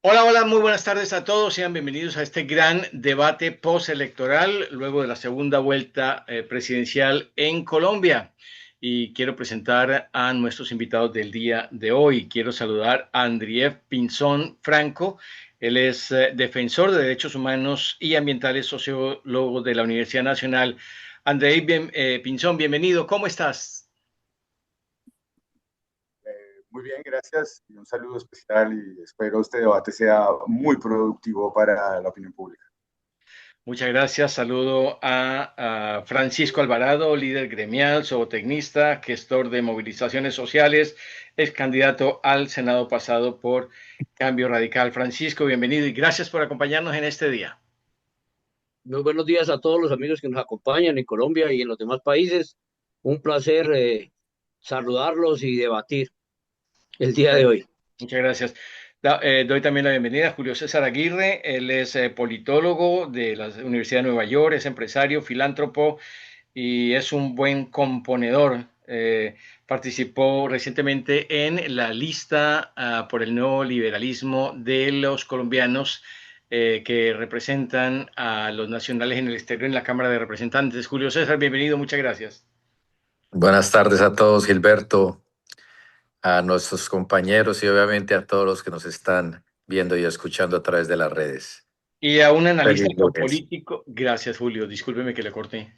Hola, hola, muy buenas tardes a todos. Sean bienvenidos a este gran debate postelectoral luego de la segunda vuelta presidencial en Colombia. Y quiero presentar a nuestros invitados del día de hoy. Quiero saludar a Andrié Pinzón Franco. Él es defensor de derechos humanos y ambientales, sociólogo de la Universidad Nacional. André Pinzón, bienvenido. ¿Cómo estás? Muy bien, gracias y un saludo especial y espero este debate sea muy productivo para la opinión pública. Muchas gracias. Saludo a Francisco Alvarado, líder gremial, zootecnista, gestor de movilizaciones sociales, ex candidato al Senado pasado por Cambio Radical. Francisco, bienvenido y gracias por acompañarnos en este día. Muy buenos días a todos los amigos que nos acompañan en Colombia y en los demás países. Un placer saludarlos y debatir el día de Muchas, hoy. muchas gracias. Doy también la bienvenida a Julio César Aguirre. Él es politólogo de la Universidad de Nueva York, es empresario, filántropo y es un buen componedor. Participó recientemente en la lista por el nuevo liberalismo de los colombianos que representan a los nacionales en el exterior en la Cámara de Representantes. Julio César, bienvenido, muchas gracias. Buenas tardes a todos, Gilberto, a nuestros compañeros y obviamente a todos los que nos están viendo y escuchando a través de las redes. Y a un analista Feliz lunes. geopolítico, gracias Julio, discúlpeme que le corté.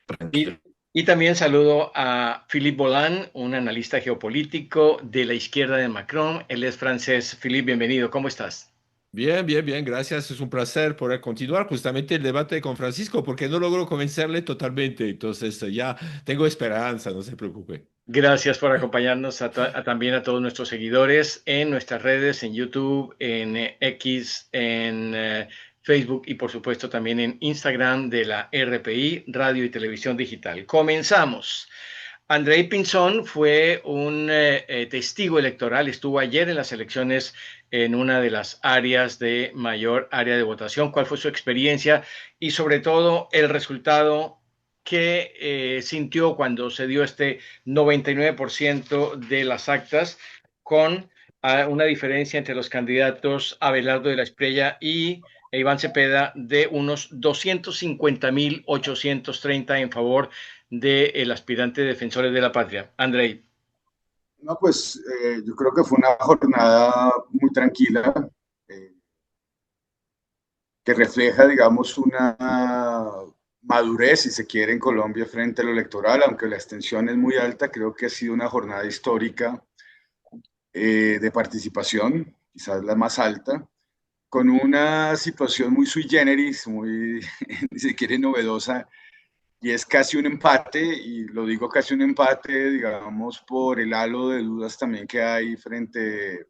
Tranquilo. Y también saludo a Philippe Bolland, un analista geopolítico de la izquierda de Macron. Él es francés. Philippe, bienvenido. ¿Cómo estás? Bien, bien, bien, gracias. Es un placer poder continuar justamente el debate con Francisco porque no logro convencerle totalmente. Entonces, ya tengo esperanza, no se preocupe. Gracias por acompañarnos también a todos nuestros seguidores en nuestras redes, en YouTube, en X, en Facebook y por supuesto también en Instagram de la RPI, Radio y Televisión Digital. Comenzamos. Andrei Pinzón fue un testigo electoral, estuvo ayer en las elecciones en una de las áreas de mayor área de votación. ¿Cuál fue su experiencia y sobre todo el resultado que sintió cuando se dio este 99% de las actas con una diferencia entre los candidatos Abelardo de la Espriella y Iván Cepeda de unos 250.830 en favor del aspirante defensores de la patria? Andrei. No, pues yo creo que fue una jornada muy tranquila, eh, que refleja, digamos, una madurez, si se quiere, en Colombia frente a lo electoral, aunque la extensión es muy alta, creo que ha sido una jornada histórica de participación, quizás la más alta, con una situación muy sui generis, muy, si se quiere, novedosa, y es casi un empate, y lo digo casi un empate, digamos, por el halo de dudas también que hay frente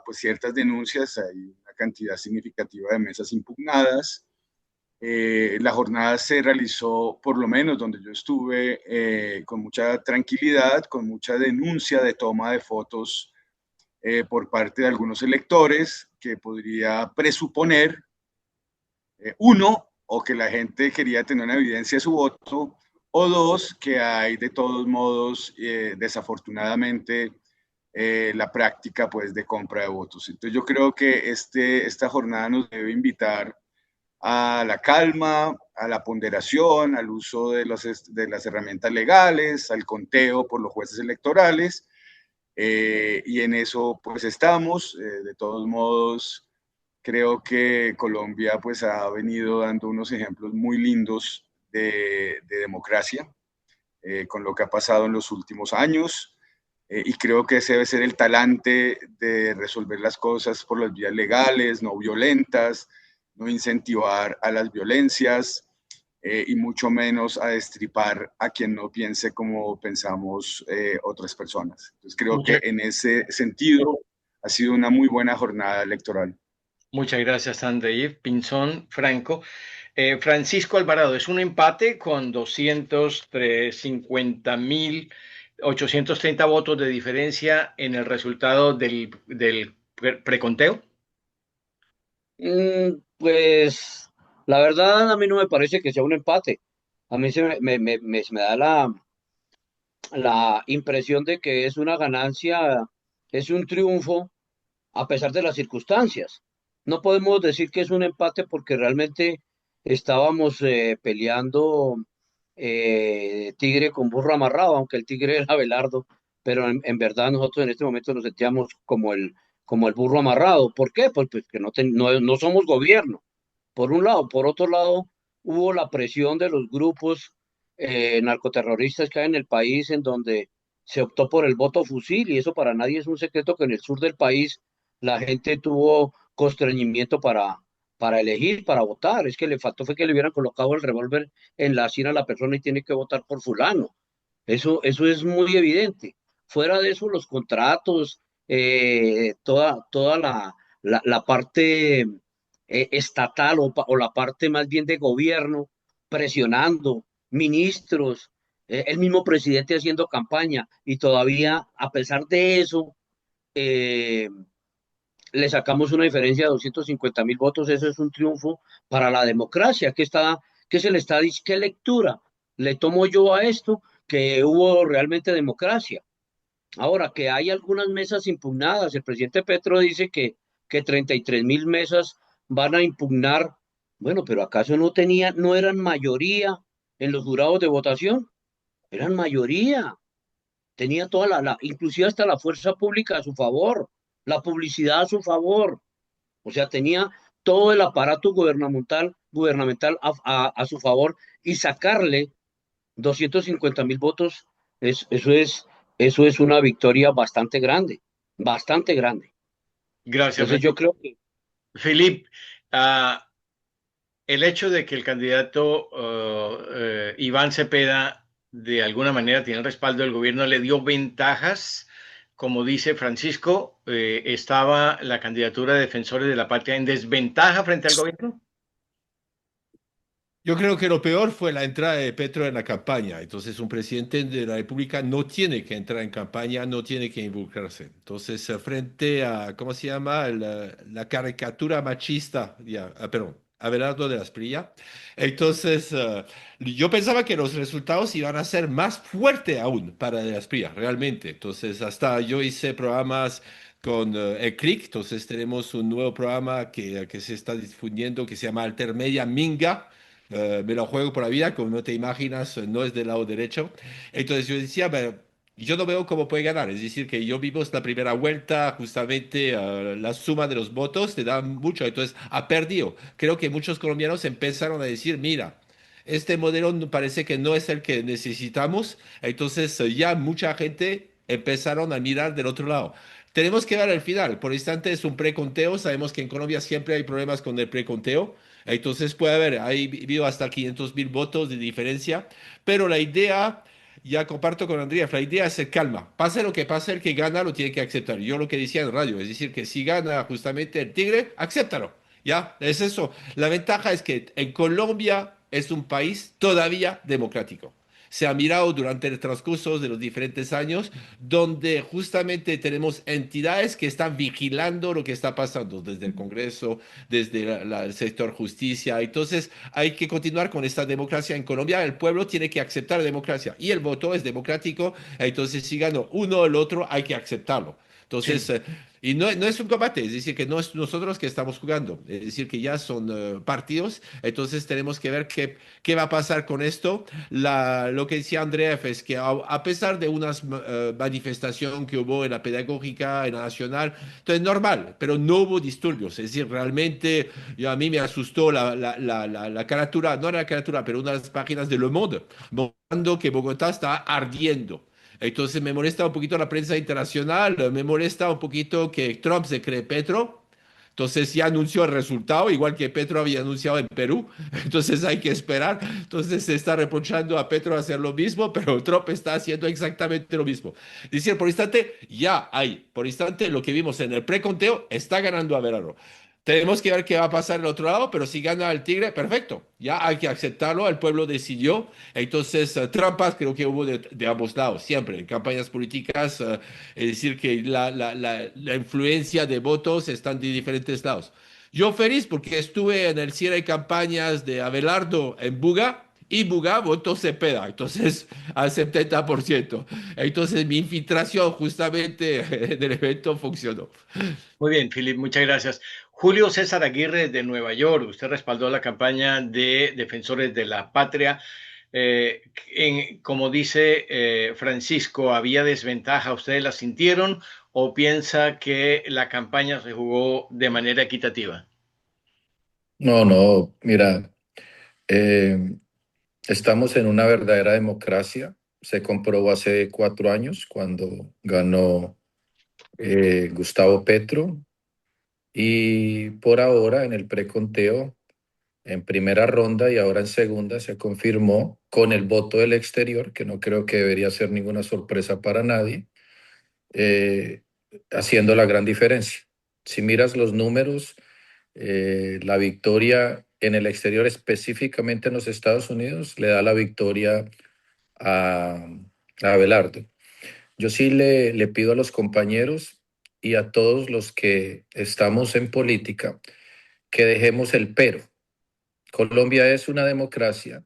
pues ciertas denuncias, hay una cantidad significativa de mesas impugnadas. La jornada se realizó, por lo menos donde yo estuve, con mucha tranquilidad, con mucha denuncia de toma de fotos por parte de algunos electores que podría presuponer, uno, o que la gente quería tener una evidencia de su voto, o dos, que hay de todos modos, desafortunadamente, la práctica pues de compra de votos. Entonces yo creo que esta jornada nos debe invitar a la calma, a la ponderación, al uso de las herramientas legales, al conteo por los jueces electorales, y en eso pues estamos. De todos modos, creo que Colombia pues ha venido dando unos ejemplos muy lindos de democracia, con lo que ha pasado en los últimos años, y creo que ese debe ser el talante de resolver las cosas por las vías legales, no violentas, no incentivar a las violencias, y mucho menos a destripar a quien no piense como pensamos otras personas. Entonces creo que Muchas, en ese sentido ha sido una muy buena jornada electoral. muchas gracias, Andrei Pinzón Franco. Francisco Alvarado, es un empate con 250.830 votos de diferencia en el resultado del preconteo. Pues la verdad a mí no me parece que sea un empate. A mí se me da la impresión de que es una ganancia es un triunfo a pesar de las circunstancias. No podemos decir que es un empate porque realmente estábamos peleando tigre con burro amarrado, aunque el tigre era Abelardo, pero en verdad nosotros en este momento nos sentíamos como el burro amarrado. ¿Por qué? Pues que no somos gobierno, por un lado. Por otro lado, hubo la presión de los grupos narcoterroristas que hay en el país, en donde se optó por el voto fusil, y eso para nadie es un secreto que en el sur del país la gente tuvo constreñimiento para elegir, para votar. Es que le faltó fue que le hubieran colocado el revólver en la sien a la persona y tiene que votar por fulano. Eso es muy evidente. Fuera de eso, los contratos, toda la parte estatal o la parte más bien de gobierno presionando, ministros, el mismo presidente haciendo campaña y todavía, a pesar de eso, eh, le sacamos una diferencia de 250.000 votos. Eso es un triunfo para la democracia. ¿Qué se le está diciendo? ¿Qué lectura le tomo yo a esto? Que hubo realmente democracia. Ahora, que hay algunas mesas impugnadas. El presidente Petro dice que 33.000 mesas van a impugnar. Bueno, pero ¿acaso no eran mayoría en los jurados de votación? Eran mayoría. Tenía toda inclusive hasta la fuerza pública a su favor, la publicidad a su favor. O sea, tenía todo el aparato gubernamental a su favor, y sacarle 250.000 votos, eso es una victoria bastante grande, bastante grande. Gracias, Entonces yo creo que Philip. El hecho de que el candidato Iván Cepeda de alguna manera tiene el respaldo del gobierno le dio ventajas. Como dice Francisco, ¿estaba la candidatura de Defensores de la Patria en desventaja frente al gobierno? Yo creo que lo peor fue la entrada de Petro en la campaña. Entonces, un presidente de la República no tiene que entrar en campaña, no tiene que involucrarse. Entonces, frente a, ¿cómo se llama? La caricatura machista, ya, perdón, Abelardo de la Espriella. Entonces, yo pensaba que los resultados iban a ser más fuertes aún para de la Espriella, realmente. Entonces, hasta yo hice programas con el CRIC. Entonces, tenemos un nuevo programa que se está difundiendo que se llama Altermedia Minga. Me lo juego por la vida, como no te imaginas, no es del lado derecho. Entonces yo decía, "Pero yo no veo cómo puede ganar". Es decir, que yo vimos la primera vuelta, justamente la suma de los votos te da mucho, entonces ha perdido. Creo que muchos colombianos empezaron a decir, mira, este modelo parece que no es el que necesitamos, entonces ya mucha gente empezaron a mirar del otro lado. Tenemos que ver al final. Por instante es un preconteo. Sabemos que en Colombia siempre hay problemas con el preconteo. Entonces puede haber, hay habido hasta 500.000 votos de diferencia, pero la idea, ya comparto con Andrea, la idea es ser calma. Pase lo que pase, el que gana lo tiene que aceptar. Yo lo que decía en radio, es decir, que si gana justamente el Tigre, acéptalo. Ya, es eso. La ventaja es que en Colombia es un país todavía democrático. Se ha mirado durante el transcurso de los diferentes años, donde justamente tenemos entidades que están vigilando lo que está pasando desde el Congreso, desde el sector justicia. Entonces, hay que continuar con esta democracia en Colombia. El pueblo tiene que aceptar democracia y el voto es democrático. Entonces, si gana uno o el otro, hay que aceptarlo. Entonces, Sí. y no es un combate, es decir, que no es nosotros que estamos jugando, es decir, que ya son partidos. Entonces, tenemos que ver qué va a pasar con esto. Lo que decía Andrea es que a pesar de unas manifestación que hubo en la pedagógica, en la nacional, entonces normal, pero no hubo disturbios. Es decir, realmente a mí me asustó la carátula, no era la carátula, pero una de las páginas de Le Monde, mostrando que Bogotá está ardiendo. Entonces me molesta un poquito la prensa internacional, me molesta un poquito que Trump se cree Petro. Entonces ya anunció el resultado, igual que Petro había anunciado en Perú. Entonces hay que esperar. Entonces se está reprochando a Petro hacer lo mismo, pero Trump está haciendo exactamente lo mismo. Es decir, por instante, ya hay, por instante, lo que vimos en el preconteo, está ganando a Verano. Tenemos que ver qué va a pasar al otro lado, pero si gana el Tigre, perfecto. Ya hay que aceptarlo, el pueblo decidió. Entonces, trampas creo que hubo de ambos lados, siempre, en campañas políticas. Es decir, que la influencia de votos están de diferentes lados. Yo feliz porque estuve en el cierre de campañas de Abelardo en Buga y Buga votó Cepeda, entonces al 70%. Entonces mi infiltración justamente en el evento funcionó. Muy bien, Philip, muchas gracias. Julio César Aguirre de Nueva York, usted respaldó la campaña de Defensores de la Patria. Como dice Francisco, ¿había desventaja? ¿Ustedes la sintieron o piensa que la campaña se jugó de manera equitativa? No, no, mira, eh, estamos en una verdadera democracia. Se comprobó hace 4 años cuando ganó Gustavo Petro y por ahora en el preconteo, en primera ronda y ahora en segunda, se confirmó con el voto del exterior, que no creo que debería ser ninguna sorpresa para nadie, eh, haciendo la gran diferencia. Si miras los números, la victoria en el exterior, específicamente en los Estados Unidos, le da la victoria a, a Abelardo. Yo sí le pido a los compañeros y a todos los que estamos en política que dejemos el pero. Colombia es una democracia.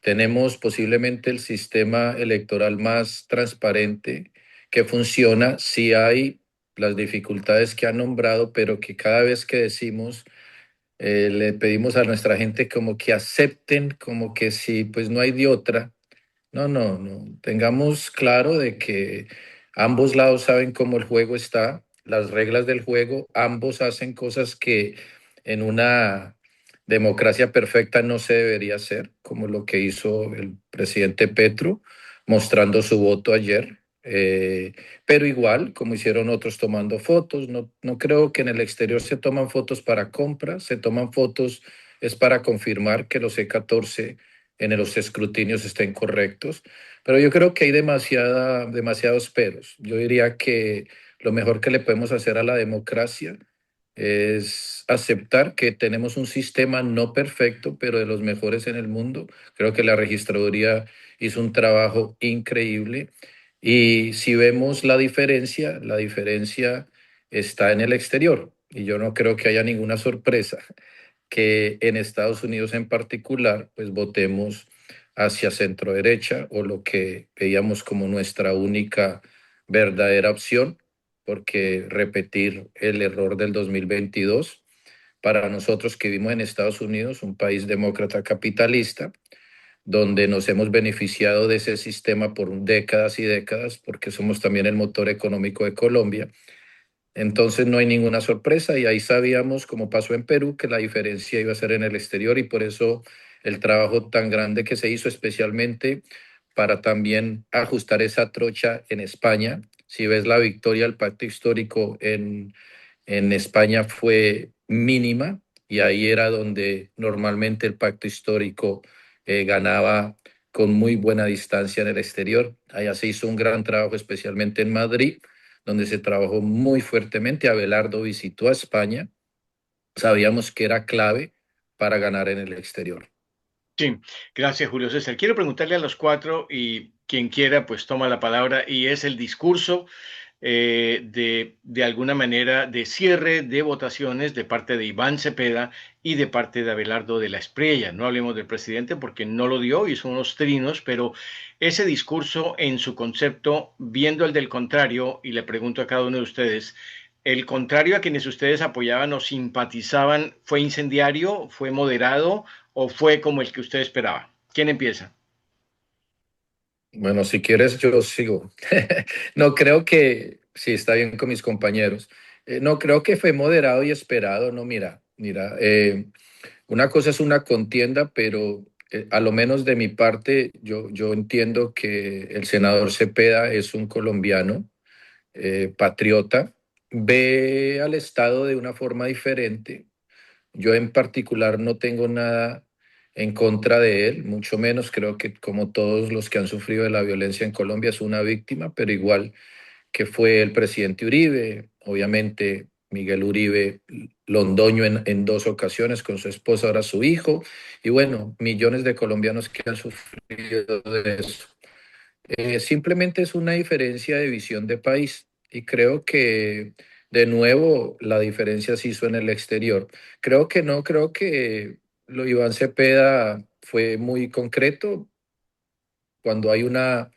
Tenemos posiblemente el sistema electoral más transparente que funciona. Sí hay las dificultades que ha nombrado, pero que cada vez que decimos, le pedimos a nuestra gente como que acepten, como que sí, pues no hay de otra. No, no, no. Tengamos claro de que ambos lados saben cómo el juego está, las reglas del juego, ambos hacen cosas que en una democracia perfecta no se debería hacer, como lo que hizo el presidente Petro, mostrando su voto ayer. Pero igual, como hicieron otros tomando fotos, no, no creo que en el exterior se toman fotos para compras, se toman fotos es para confirmar que los E14 en los escrutinios estén correctos, pero yo creo que hay demasiados peros. Yo diría que lo mejor que le podemos hacer a la democracia es aceptar que tenemos un sistema no perfecto, pero de los mejores en el mundo. Creo que la registraduría hizo un trabajo increíble y si vemos la diferencia está en el exterior y yo no creo que haya ninguna sorpresa que en Estados Unidos en particular, pues votemos hacia centro derecha o lo que veíamos como nuestra única verdadera opción, porque repetir el error del 2022 para nosotros que vivimos en Estados Unidos, un país demócrata capitalista, donde nos hemos beneficiado de ese sistema por décadas y décadas, porque somos también el motor económico de Colombia, entonces no hay ninguna sorpresa y ahí sabíamos, como pasó en Perú, que la diferencia iba a ser en el exterior y por eso el trabajo tan grande que se hizo especialmente para también ajustar esa trocha en España. Si ves la victoria del pacto histórico en España fue mínima y ahí era donde normalmente el pacto histórico ganaba con muy buena distancia en el exterior. Allá se hizo un gran trabajo, especialmente en Madrid, donde se trabajó muy fuertemente. Abelardo visitó a España. Sabíamos que era clave para ganar en el exterior. Sí, gracias, Julio César. Quiero preguntarle a los cuatro y quien quiera, pues toma la palabra y es el discurso de alguna manera de cierre de votaciones de parte de Iván Cepeda y de parte de Abelardo de la Espriella. No hablemos del presidente porque no lo dio, hizo unos trinos, pero ese discurso en su concepto, viendo el del contrario, y le pregunto a cada uno de ustedes, ¿el contrario a quienes ustedes apoyaban o simpatizaban fue incendiario, fue moderado o fue como el que usted esperaba? ¿Quién empieza? Bueno, si quieres, yo sigo. No creo que, sí, está bien con mis compañeros. No creo que fue moderado y esperado. No, mira, una cosa es una contienda, pero a lo menos de mi parte, yo entiendo que el senador Cepeda es un colombiano patriota, ve al Estado de una forma diferente. Yo en particular no tengo nada en contra de él, mucho menos creo que como todos los que han sufrido de la violencia en Colombia es una víctima, pero igual que fue el presidente Uribe, obviamente Miguel Uribe Londoño en 2 ocasiones con su esposa, ahora su hijo, y bueno, millones de colombianos que han sufrido de eso. Simplemente es una diferencia de visión de país y creo que de nuevo la diferencia se hizo en el exterior. Creo que no, creo que lo Iván Cepeda fue muy concreto. Cuando hay una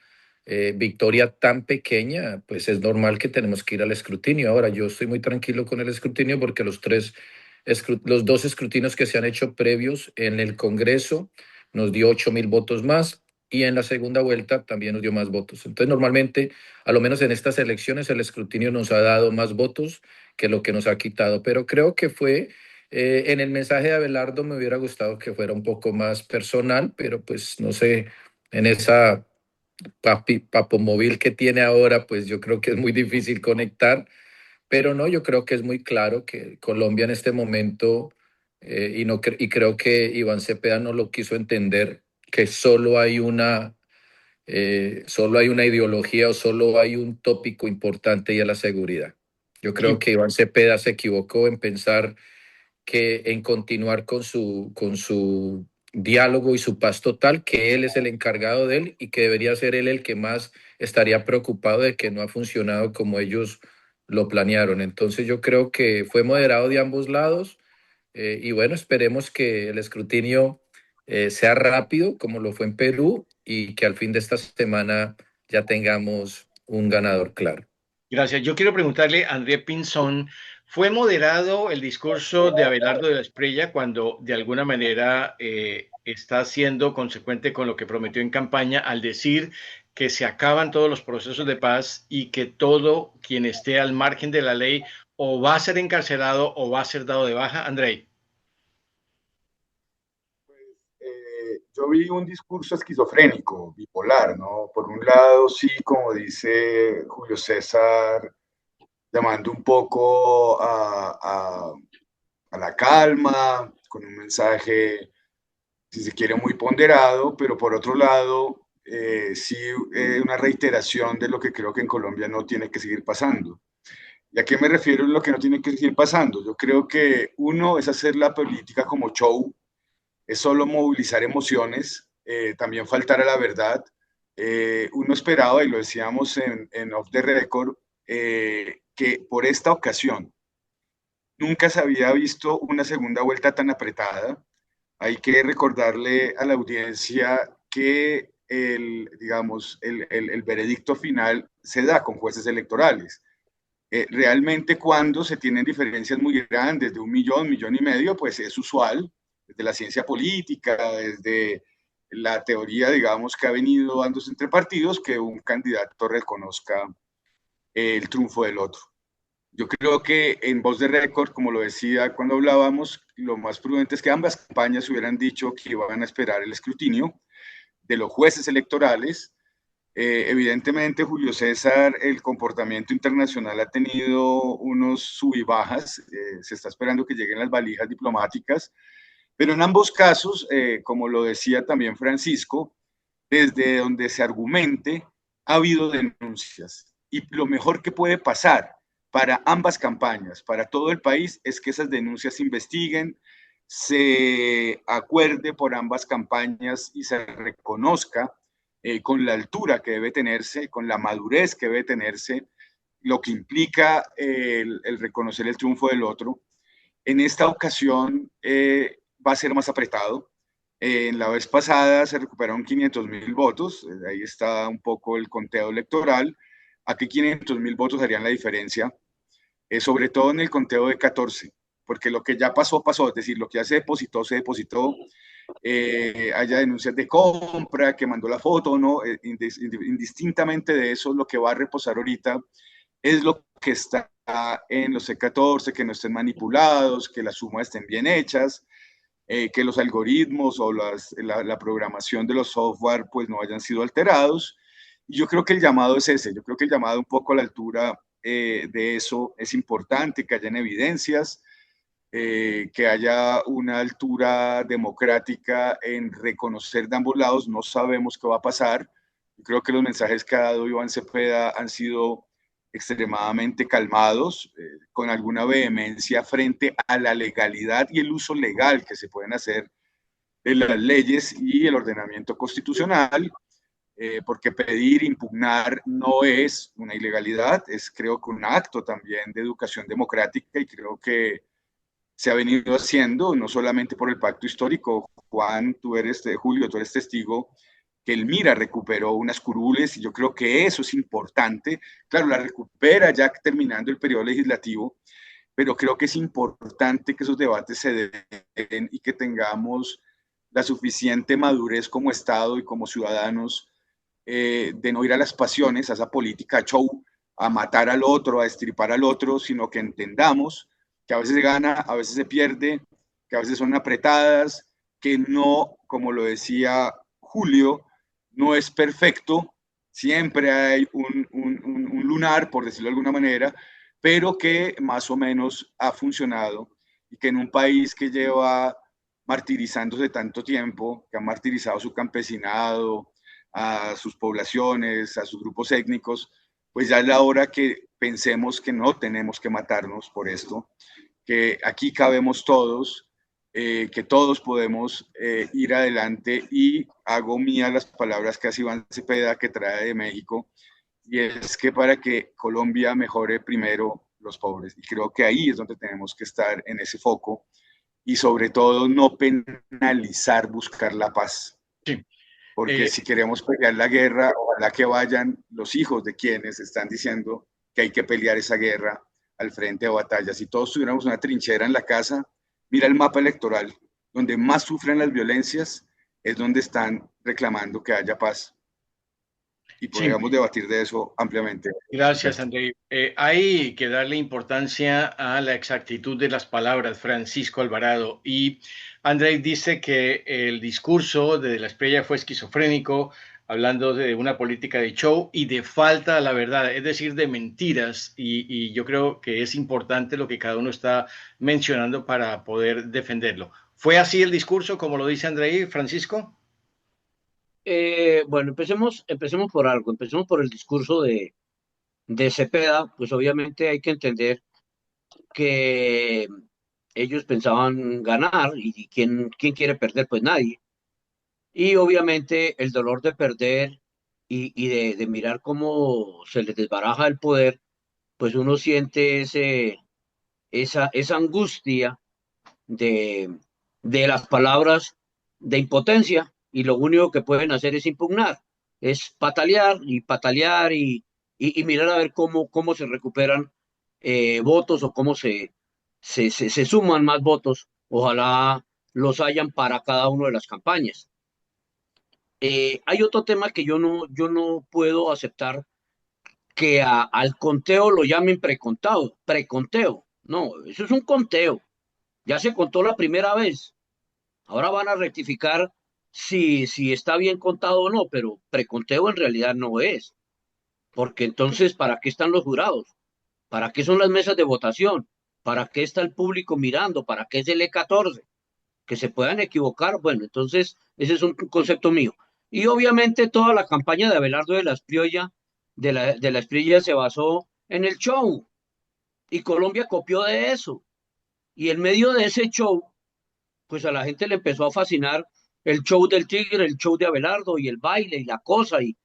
victoria tan pequeña, pues es normal que tenemos que ir al escrutinio. Ahora, yo estoy muy tranquilo con el escrutinio porque los dos escrutinios que se han hecho previos en el Congreso nos dio 8.000 votos más y en la segunda vuelta también nos dio más votos. Entonces, normalmente, a lo menos en estas elecciones, el escrutinio nos ha dado más votos que lo que nos ha quitado. Pero creo que fue, en el mensaje de Abelardo me hubiera gustado que fuera un poco más personal, pero pues no sé, en esa papomóvil que tiene ahora, pues yo creo que es muy difícil conectar, pero no, yo creo que es muy claro que Colombia en este momento, y creo que Iván Cepeda no lo quiso entender, que solo hay una ideología o solo hay un tópico importante y es la seguridad. Yo creo Sí. que Iván Cepeda se equivocó en pensar que en continuar con su diálogo y su paz total, que él es el encargado de él y que debería ser él el que más estaría preocupado de que no ha funcionado como ellos lo planearon. Entonces yo creo que fue moderado de ambos lados, y bueno, esperemos que el escrutinio sea rápido como lo fue en Perú y que al fin de esta semana ya tengamos un ganador claro. Gracias. Yo quiero preguntarle a André Pinzón, ¿fue moderado el discurso de Abelardo de la Espriella cuando de alguna manera está siendo consecuente con lo que prometió en campaña al decir que se acaban todos los procesos de paz y que todo quien esté al margen de la ley o va a ser encarcelado o va a ser dado de baja? André. Yo vi un discurso esquizofrénico, bipolar, ¿no? Por un lado, sí, como dice Julio César, llamando un poco a la calma, con un mensaje, si se quiere, muy ponderado, pero por otro lado, sí, una reiteración de lo que creo que en Colombia no tiene que seguir pasando. ¿Y a qué me refiero en lo que no tiene que seguir pasando? Yo creo que uno es hacer la política como show, es solo movilizar emociones, también faltar a la verdad. Uno esperaba, y lo decíamos en Off the Record, que por esta ocasión nunca se había visto una segunda vuelta tan apretada. Hay que recordarle a la audiencia que digamos, el veredicto final se da con jueces electorales. Realmente cuando se tienen diferencias muy grandes de 1 millón, 1,5 millones, pues es usual, desde la ciencia política, desde la teoría, digamos, que ha venido dándose entre partidos, que un candidato reconozca el triunfo del otro. Yo creo que en Voz de Récord, como lo decía cuando hablábamos, lo más prudente es que ambas campañas hubieran dicho que iban a esperar el escrutinio de los jueces electorales. Evidentemente, Julio César, el comportamiento internacional ha tenido unos sub y bajas. Se está esperando que lleguen las valijas diplomáticas, pero en ambos casos, como lo decía también Francisco, desde donde se argumente, ha habido denuncias. Y lo mejor que puede pasar para ambas campañas, para todo el país, es que esas denuncias se investiguen, se acuerde por ambas campañas y se reconozca con la altura que debe tenerse, con la madurez que debe tenerse, lo que implica el reconocer el triunfo del otro. En esta ocasión va a ser más apretado. En la vez pasada se recuperaron 500.000 votos, ahí está un poco el conteo electoral. Aquí 500.000 votos harían la diferencia, sobre todo en el conteo de 14, porque lo que ya pasó, pasó, es decir, lo que ya se depositó, se depositó. Haya denuncias de compra, que mandó la foto, ¿no? Indistintamente de eso, lo que va a reposar ahorita es lo que está en los C14, que no estén manipulados, que las sumas estén bien hechas, que los algoritmos o la programación de los software pues no hayan sido alterados. Y yo creo que el llamado es ese, yo creo que el llamado un poco a la altura de eso es importante, que hayan evidencias, que haya una altura democrática en reconocer de ambos lados. No sabemos qué va a pasar. Yo creo que los mensajes que ha dado Iván Cepeda han sido extremadamente calmados, con alguna vehemencia frente a la legalidad y el uso legal que se pueden hacer de las leyes y el ordenamiento constitucional, porque pedir, impugnar no es una ilegalidad, es creo que un acto también de educación democrática y creo que se ha venido haciendo, no solamente por el pacto histórico, Juan, Julio, tú eres testigo, que Elmira recuperó unas curules y yo creo que eso es importante. Claro, la recupera ya terminando el periodo legislativo, pero creo que es importante que esos debates se den y que tengamos la suficiente madurez como Estado y como ciudadanos de no ir a las pasiones, a esa política show, a matar al otro, a estripar al otro, sino que entendamos que a veces se gana, a veces se pierde, que a veces son apretadas, que no, como lo decía Julio, no es perfecto, siempre hay un lunar, por decirlo de alguna manera, pero que más o menos ha funcionado y que en un país que lleva martirizándose tanto tiempo, que ha martirizado su campesinado, a sus poblaciones, a sus grupos étnicos, pues ya es la hora que pensemos que no tenemos que matarnos por esto, que aquí cabemos todos, que todos podemos ir adelante y hago mía las palabras que hace Iván Cepeda que trae de México, y es que para que Colombia mejore primero los pobres. Y creo que ahí es donde tenemos que estar en ese foco y sobre todo no penalizar, buscar la paz. Sí. Porque si queremos pelear la guerra, ojalá que vayan los hijos de quienes están diciendo que hay que pelear esa guerra al frente de batalla. Si todos tuviéramos una trinchera en la casa, mira el mapa electoral, donde más sufren las violencias es donde están reclamando que haya paz. Y podríamos debatir de eso ampliamente. Gracias, Andrei. Hay que darle importancia a la exactitud de las palabras, Francisco Alvarado. Y Andrei dice que el discurso de la Espriella fue esquizofrénico, hablando de una política de show y de falta a la verdad, es decir, de mentiras. Y yo creo que es importante lo que cada uno está mencionando para poder defenderlo. ¿Fue así el discurso, como lo dice Andrei, Francisco? Bueno, empecemos por algo, empecemos por el discurso de Cepeda. Pues obviamente hay que entender que ellos pensaban ganar y quién quiere perder, pues nadie. Y obviamente el dolor de perder y de mirar cómo se les desbaraja el poder, pues uno siente esa angustia de, de las palabras de impotencia, y lo único que pueden hacer es impugnar, es patalear y mirar a ver cómo se recuperan votos o cómo se suman más votos. Ojalá los hayan para cada una de las campañas. Hay otro tema que yo no puedo aceptar, que al conteo lo llamen preconteo. No, eso es un conteo. Ya se contó la primera vez. Ahora van a rectificar si está bien contado o no, pero preconteo en realidad no es. Porque entonces, ¿para qué están los jurados? ¿Para qué son las mesas de votación? ¿Para qué está el público mirando? ¿Para qué es el E14? Que se puedan equivocar. Bueno, entonces ese es un concepto mío. Y obviamente toda la campaña de Abelardo de la Espriella, de la Espriella, se basó en el show, y Colombia copió de eso. Y en medio de ese show, pues a la gente le empezó a fascinar el show del Tigre, el show de Abelardo y el baile y la cosa y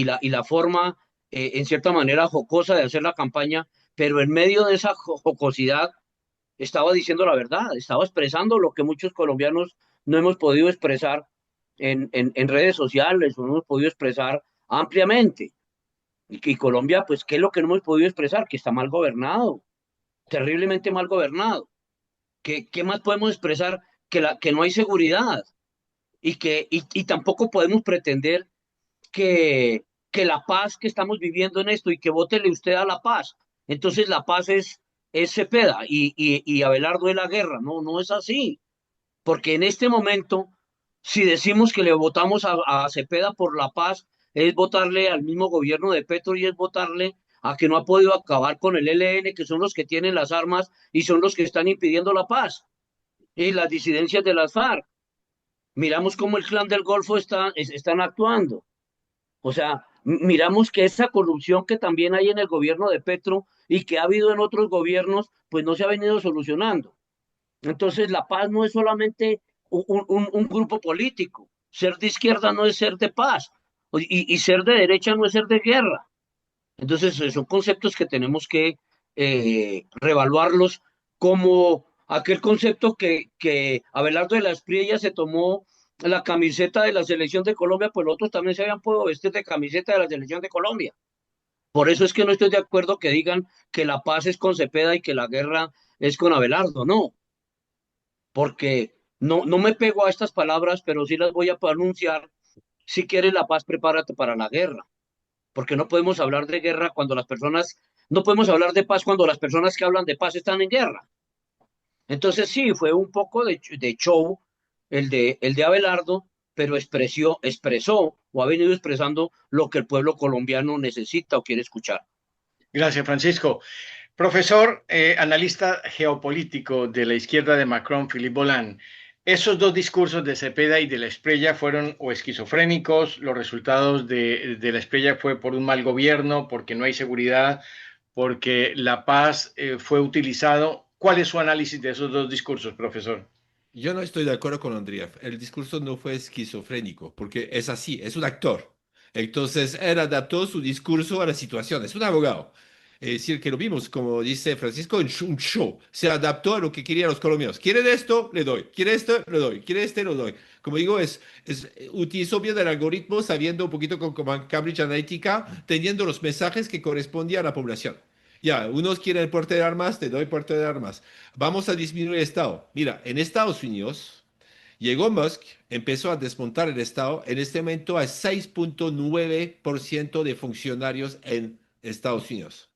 la forma, en cierta manera, jocosa de hacer la campaña, pero en medio de esa jocosidad estaba diciendo la verdad, estaba expresando lo que muchos colombianos no hemos podido expresar en redes sociales, o no hemos podido expresar ampliamente. Y Colombia, pues, ¿qué es lo que no hemos podido expresar? Que está mal gobernado, terriblemente mal gobernado. ¿Qué más podemos expresar? Que no hay seguridad, y tampoco podemos pretender que la paz que estamos viviendo en esto, y que vótele usted a la paz. Entonces la paz es Cepeda y Abelardo de la guerra. No, no es así. Porque en este momento, si decimos que le votamos a Cepeda por la paz, es votarle al mismo gobierno de Petro, y es votarle a que no ha podido acabar con el ELN, que son los que tienen las armas y son los que están impidiendo la paz, y las disidencias de las FARC. Miramos cómo el Clan del Golfo están actuando. O sea, miramos que esa corrupción que también hay en el gobierno de Petro y que ha habido en otros gobiernos, pues no se ha venido solucionando. Entonces, la paz no es solamente un grupo político. Ser de izquierda no es ser de paz. Y ser de derecha no es ser de guerra. Entonces, son conceptos que tenemos que revaluarlos como aquel concepto que Abelardo de la Espriella se tomó la camiseta de la selección de Colombia, pues los otros también se habían podido vestir de camiseta de la selección de Colombia. Por eso es que no estoy de acuerdo que digan que la paz es con Cepeda y que la guerra es con Abelardo, no, porque no me pego a estas palabras, pero sí las voy a pronunciar. Si quieres la paz, prepárate para la guerra, porque no podemos hablar de guerra cuando las personas, no podemos hablar de paz cuando las personas que hablan de paz están en guerra. Entonces sí, fue un poco de show el de Abelardo, pero expresó o ha venido expresando lo que el pueblo colombiano necesita o quiere escuchar. Gracias, Francisco. Profesor, analista geopolítico de la izquierda de Macron, Philippe Bolan. Esos dos discursos de Cepeda y de la Espriella fueron o esquizofrénicos. Los resultados de la Espriella fue por un mal gobierno, porque no hay seguridad, porque la paz fue utilizado. ¿Cuál es su análisis de esos dos discursos, profesor? Yo no estoy de acuerdo con Andrea. El discurso no fue esquizofrénico, porque es así, es un actor. Entonces, él adaptó su discurso a la situación. Es un abogado. Es decir, que lo vimos, como dice Francisco, en un show. Se adaptó a lo que querían los colombianos. ¿Quieren esto? Le doy. ¿Quiere esto? Le doy. ¿Quiere este? Lo doy. Como digo, utilizó bien el algoritmo, sabiendo un poquito con Cambridge Analytica, teniendo los mensajes que correspondían a la población. Ya, unos quieren el porte de armas, te doy porte de armas. Vamos a disminuir el Estado. Mira, en Estados Unidos llegó Musk, empezó a desmontar el Estado. En este momento hay 6.9% de funcionarios en Estados Unidos.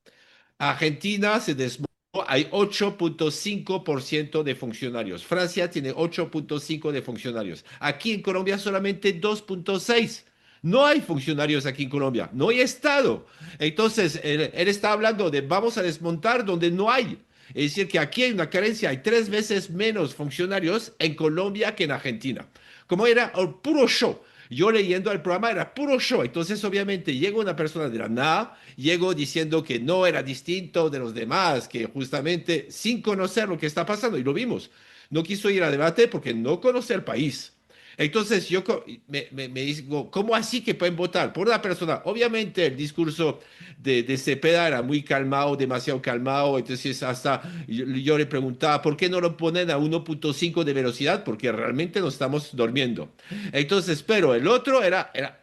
Argentina se desmontó, hay 8.5% de funcionarios. Francia tiene 8.5% de funcionarios. Aquí en Colombia solamente 2.6%. No hay funcionarios aquí en Colombia, no hay Estado. Entonces, él está hablando de vamos a desmontar donde no hay. Es decir, que aquí hay una carencia, hay 3 veces menos funcionarios en Colombia que en Argentina. Como era el puro show. Yo leyendo el programa era puro show. Entonces, obviamente, llega una persona de la nada, llegó diciendo que no era distinto de los demás, que justamente sin conocer lo que está pasando, y lo vimos, no quiso ir a debate porque no conoce el país. Entonces yo me digo, ¿cómo así que pueden votar por una persona? Obviamente el discurso de Cepeda era muy calmado, demasiado calmado, entonces hasta yo le preguntaba, ¿por qué no lo ponen a 1.5 de velocidad? Porque realmente nos estamos durmiendo. Entonces, pero el otro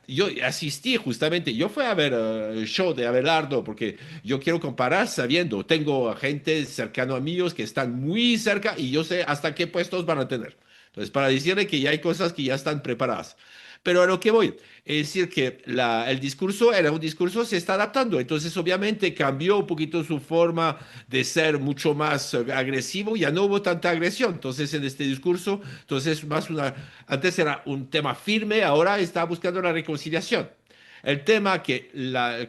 yo asistí justamente, yo fui a ver el show de Abelardo porque yo quiero comparar sabiendo, tengo gente cercano a míos que están muy cerca y yo sé hasta qué puestos van a tener. Entonces, para decirle que ya hay cosas que ya están preparadas. Pero a lo que voy, es decir, que el discurso era un discurso, se está adaptando. Entonces, obviamente, cambió un poquito su forma de ser mucho más agresivo, ya no hubo tanta agresión. Entonces, en este discurso, entonces, antes era un tema firme, ahora está buscando la reconciliación. El tema que,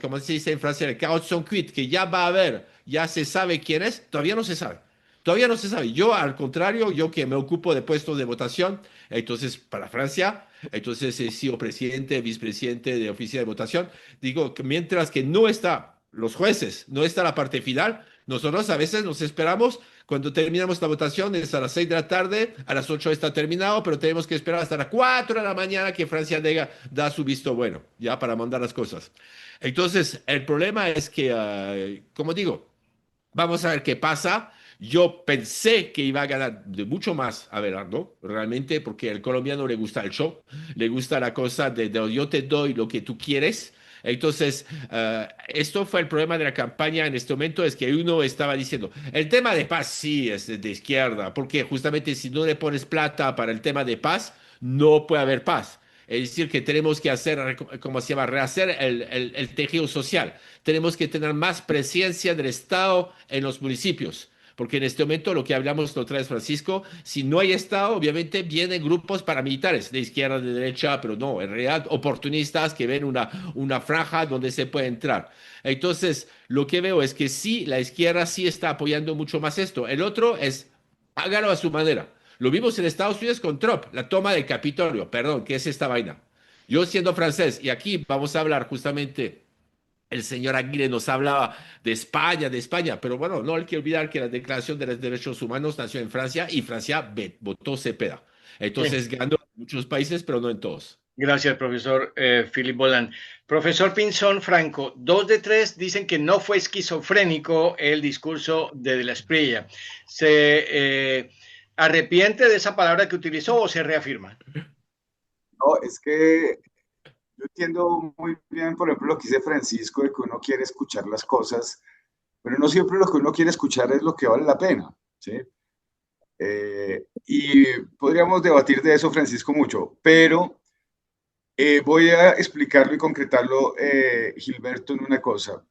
como se dice en Francia, el caos son quit, que ya va a haber, ya se sabe quién es, todavía no se sabe. Todavía no se sabe. Yo, al contrario, yo que me ocupo de puestos de votación, entonces para Francia, entonces he sido presidente, vicepresidente de oficina de votación, digo que mientras que no está los jueces, no está la parte final, nosotros a veces nos esperamos cuando terminamos la votación, es a las 6 de la tarde, a las 8 está terminado, pero tenemos que esperar hasta las 4 de la mañana que Francia da su visto bueno, ya para mandar las cosas. Entonces, el problema es que, como digo, vamos a ver qué pasa. Yo pensé que iba a ganar de mucho más Abelardo, realmente, porque al colombiano le gusta el show, le gusta la cosa de yo te doy lo que tú quieres. Entonces, esto fue el problema de la campaña en este momento, es que uno estaba diciendo, el tema de paz sí es de izquierda, porque justamente si no le pones plata para el tema de paz, no puede haber paz. Es decir, que tenemos que hacer, ¿cómo se llama? Rehacer el tejido social. Tenemos que tener más presencia del Estado en los municipios. Porque en este momento lo que hablamos la otra vez, Francisco, si no hay Estado, obviamente vienen grupos paramilitares, de izquierda, de derecha, pero no, en realidad oportunistas que ven una franja donde se puede entrar. Entonces, lo que veo es que sí, la izquierda sí está apoyando mucho más esto. El otro es, hágalo a su manera. Lo vimos en Estados Unidos con Trump, la toma del Capitolio, perdón, ¿qué es esta vaina? Yo siendo francés, y aquí vamos a hablar justamente, el señor Aguirre nos hablaba de España, pero bueno, no hay que olvidar que la Declaración de los Derechos Humanos nació en Francia y Francia votó Cepeda. Sí. Entonces ganó en muchos países, pero no en todos. Gracias, profesor Philip Bolan. Profesor Pinzón Franco, 2 de 3 dicen que no fue esquizofrénico el discurso de la Espriella. ¿Se arrepiente de esa palabra que utilizó o se reafirma? No, es que yo entiendo muy bien, por ejemplo, lo que dice Francisco, de que uno quiere escuchar las cosas, pero no siempre lo que uno quiere escuchar es lo que vale la pena, ¿sí? Y podríamos debatir de eso, Francisco, mucho, pero voy a explicarlo y concretarlo, Gilberto, en una cosa.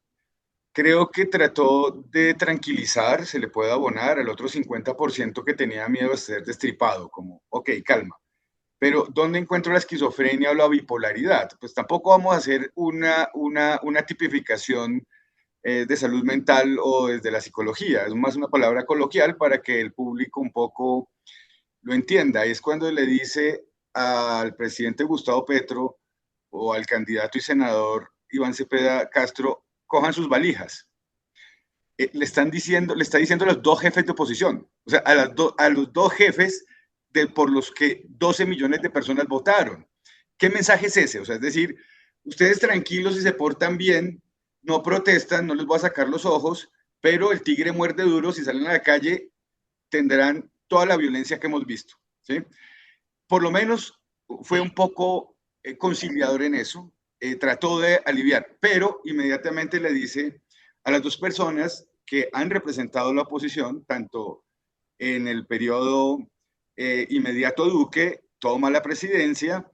Creo que trató de tranquilizar, se le puede abonar al otro 50% que tenía miedo de ser destripado, como, ok, calma. Pero ¿dónde encuentro la esquizofrenia o la bipolaridad? Pues tampoco vamos a hacer una tipificación de salud mental o desde la psicología, es más una palabra coloquial para que el público un poco lo entienda. Y es cuando le dice al presidente Gustavo Petro o al candidato y senador Iván Cepeda Castro, cojan sus valijas. Le está diciendo a los dos jefes de oposición, o sea, a los dos jefes por los que 12 millones de personas votaron. ¿Qué mensaje es ese? O sea, es decir, ustedes tranquilos y se portan bien, no protestan, no les voy a sacar los ojos, pero el tigre muerde duro, si salen a la calle tendrán toda la violencia que hemos visto. ¿Sí? Por lo menos fue un poco conciliador en eso, trató de aliviar, pero inmediatamente le dice a las dos personas que han representado la oposición, tanto en el periodo inmediato Duque, toma la presidencia,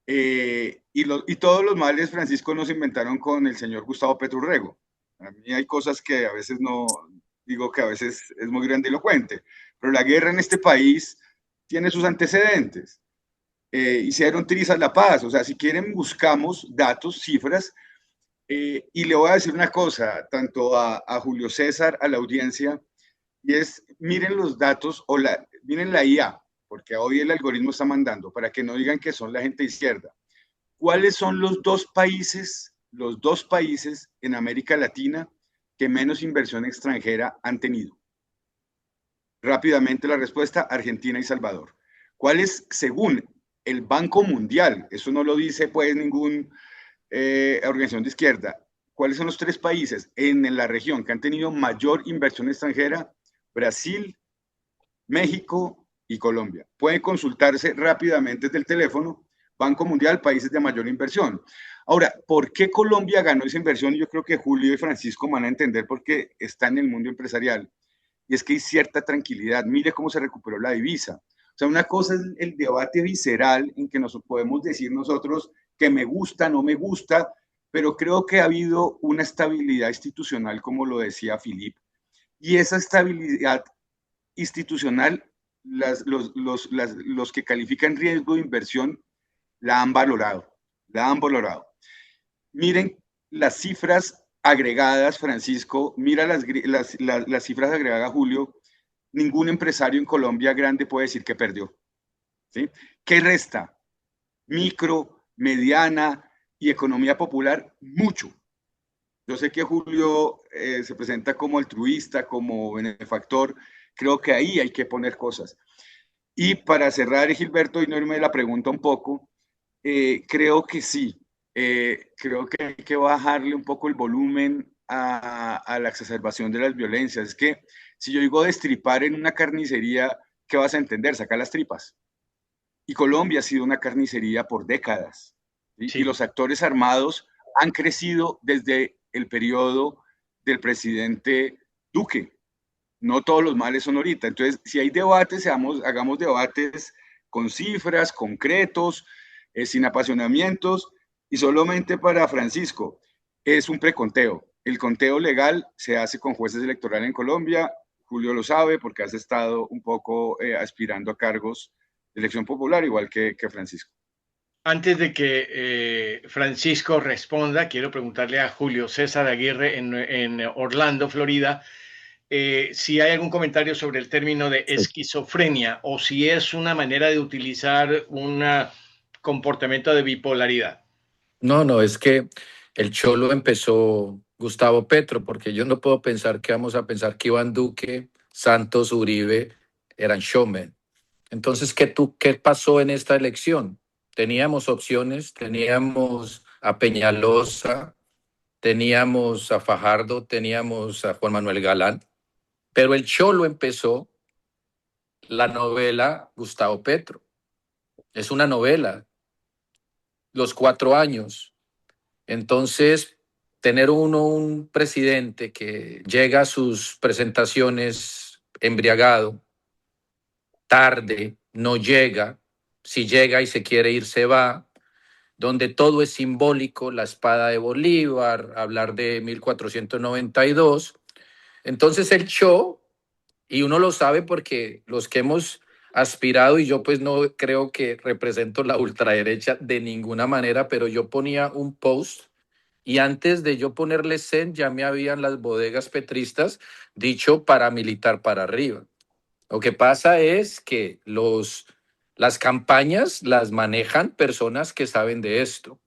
y todos los males, Francisco, nos inventaron con el señor Gustavo Petro Urrego. A mí hay cosas que a veces no, digo que a veces es muy grandilocuente, pero la guerra en este país tiene sus antecedentes. Hicieron trizas la paz, o sea, si quieren buscamos datos, cifras, y le voy a decir una cosa, tanto a Julio César, a la audiencia, y es, miren los datos, miren la IA, porque hoy el algoritmo está mandando, para que no digan que son la gente izquierda. ¿Cuáles son los dos países en América Latina que menos inversión extranjera han tenido? Rápidamente la respuesta, Argentina y Salvador. ¿Cuál es, según el Banco Mundial, eso no lo dice pues ninguna organización de izquierda, cuáles son los tres países en la región que han tenido mayor inversión extranjera? Brasil, México y Colombia. Pueden consultarse rápidamente desde el teléfono, Banco Mundial, países de mayor inversión. Ahora, ¿por qué Colombia ganó esa inversión? Yo creo que Julio y Francisco van a entender porque está en el mundo empresarial. Y es que hay cierta tranquilidad. Mire cómo se recuperó la divisa. O sea, una cosa es el debate visceral en que nos podemos decir nosotros que me gusta, no me gusta, pero creo que ha habido una estabilidad institucional, como lo decía Philip, y esa estabilidad institucional, los que califican riesgo de inversión la han valorado, la han valorado. Miren las cifras agregadas, Francisco, mira las cifras agregadas, Julio, ningún empresario en Colombia grande puede decir que perdió. ¿Sí? ¿Qué resta? Micro, mediana y economía popular, mucho. Yo sé que Julio se presenta como altruista, como benefactor. Creo que ahí hay que poner cosas. Y para cerrar, Gilberto, y no irme de la pregunta un poco, creo que sí. Creo que hay que bajarle un poco el volumen a la exacerbación de las violencias. Es que si yo digo destripar en una carnicería, ¿qué vas a entender? Sacar las tripas. Y Colombia ha sido una carnicería por décadas. ¿Sí? Sí. Y los actores armados han crecido desde el periodo del presidente Duque. No todos los males son ahorita. Entonces, si hay debates, hagamos debates con cifras, concretos, sin apasionamientos. Y solamente para Francisco, es un preconteo. El conteo legal se hace con jueces electorales en Colombia. Julio lo sabe porque has estado un poco aspirando a cargos de elección popular, igual que Francisco. Antes de que Francisco responda, quiero preguntarle a Julio César Aguirre en Orlando, Florida, si hay algún comentario sobre el término de esquizofrenia o si es una manera de utilizar un comportamiento de bipolaridad. No, es que el cholo empezó Gustavo Petro, porque yo no puedo pensar que vamos a pensar que Iván Duque, Santos, Uribe eran showmen. Entonces, ¿qué pasó en esta elección? Teníamos opciones, teníamos a Peñalosa, teníamos a Fajardo, teníamos a Juan Manuel Galán, pero el Cholo empezó la novela Gustavo Petro. Es una novela, los 4 años. Entonces, tener un presidente que llega a sus presentaciones embriagado, tarde, no llega, si llega y se quiere ir, se va, donde todo es simbólico, la espada de Bolívar, hablar de 1492. Entonces el show, y uno lo sabe porque los que hemos aspirado, y yo pues no creo que represento la ultraderecha de ninguna manera, pero yo ponía un post y antes de yo ponerle send ya me habían las bodegas petristas dicho paramilitar para arriba. Lo que pasa es que las campañas las manejan personas que saben de esto.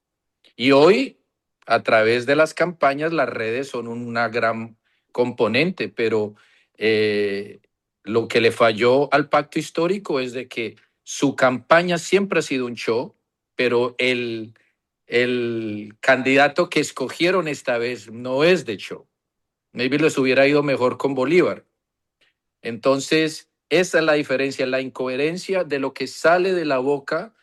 Y hoy, a través de las campañas, las redes son una gran componente, pero eh, lo que le falló al pacto histórico es de que su campaña siempre ha sido un show, pero el candidato que escogieron esta vez no es de show. Maybe les hubiera ido mejor con Bolívar. Entonces, esa es la diferencia, la incoherencia de lo que sale de la boca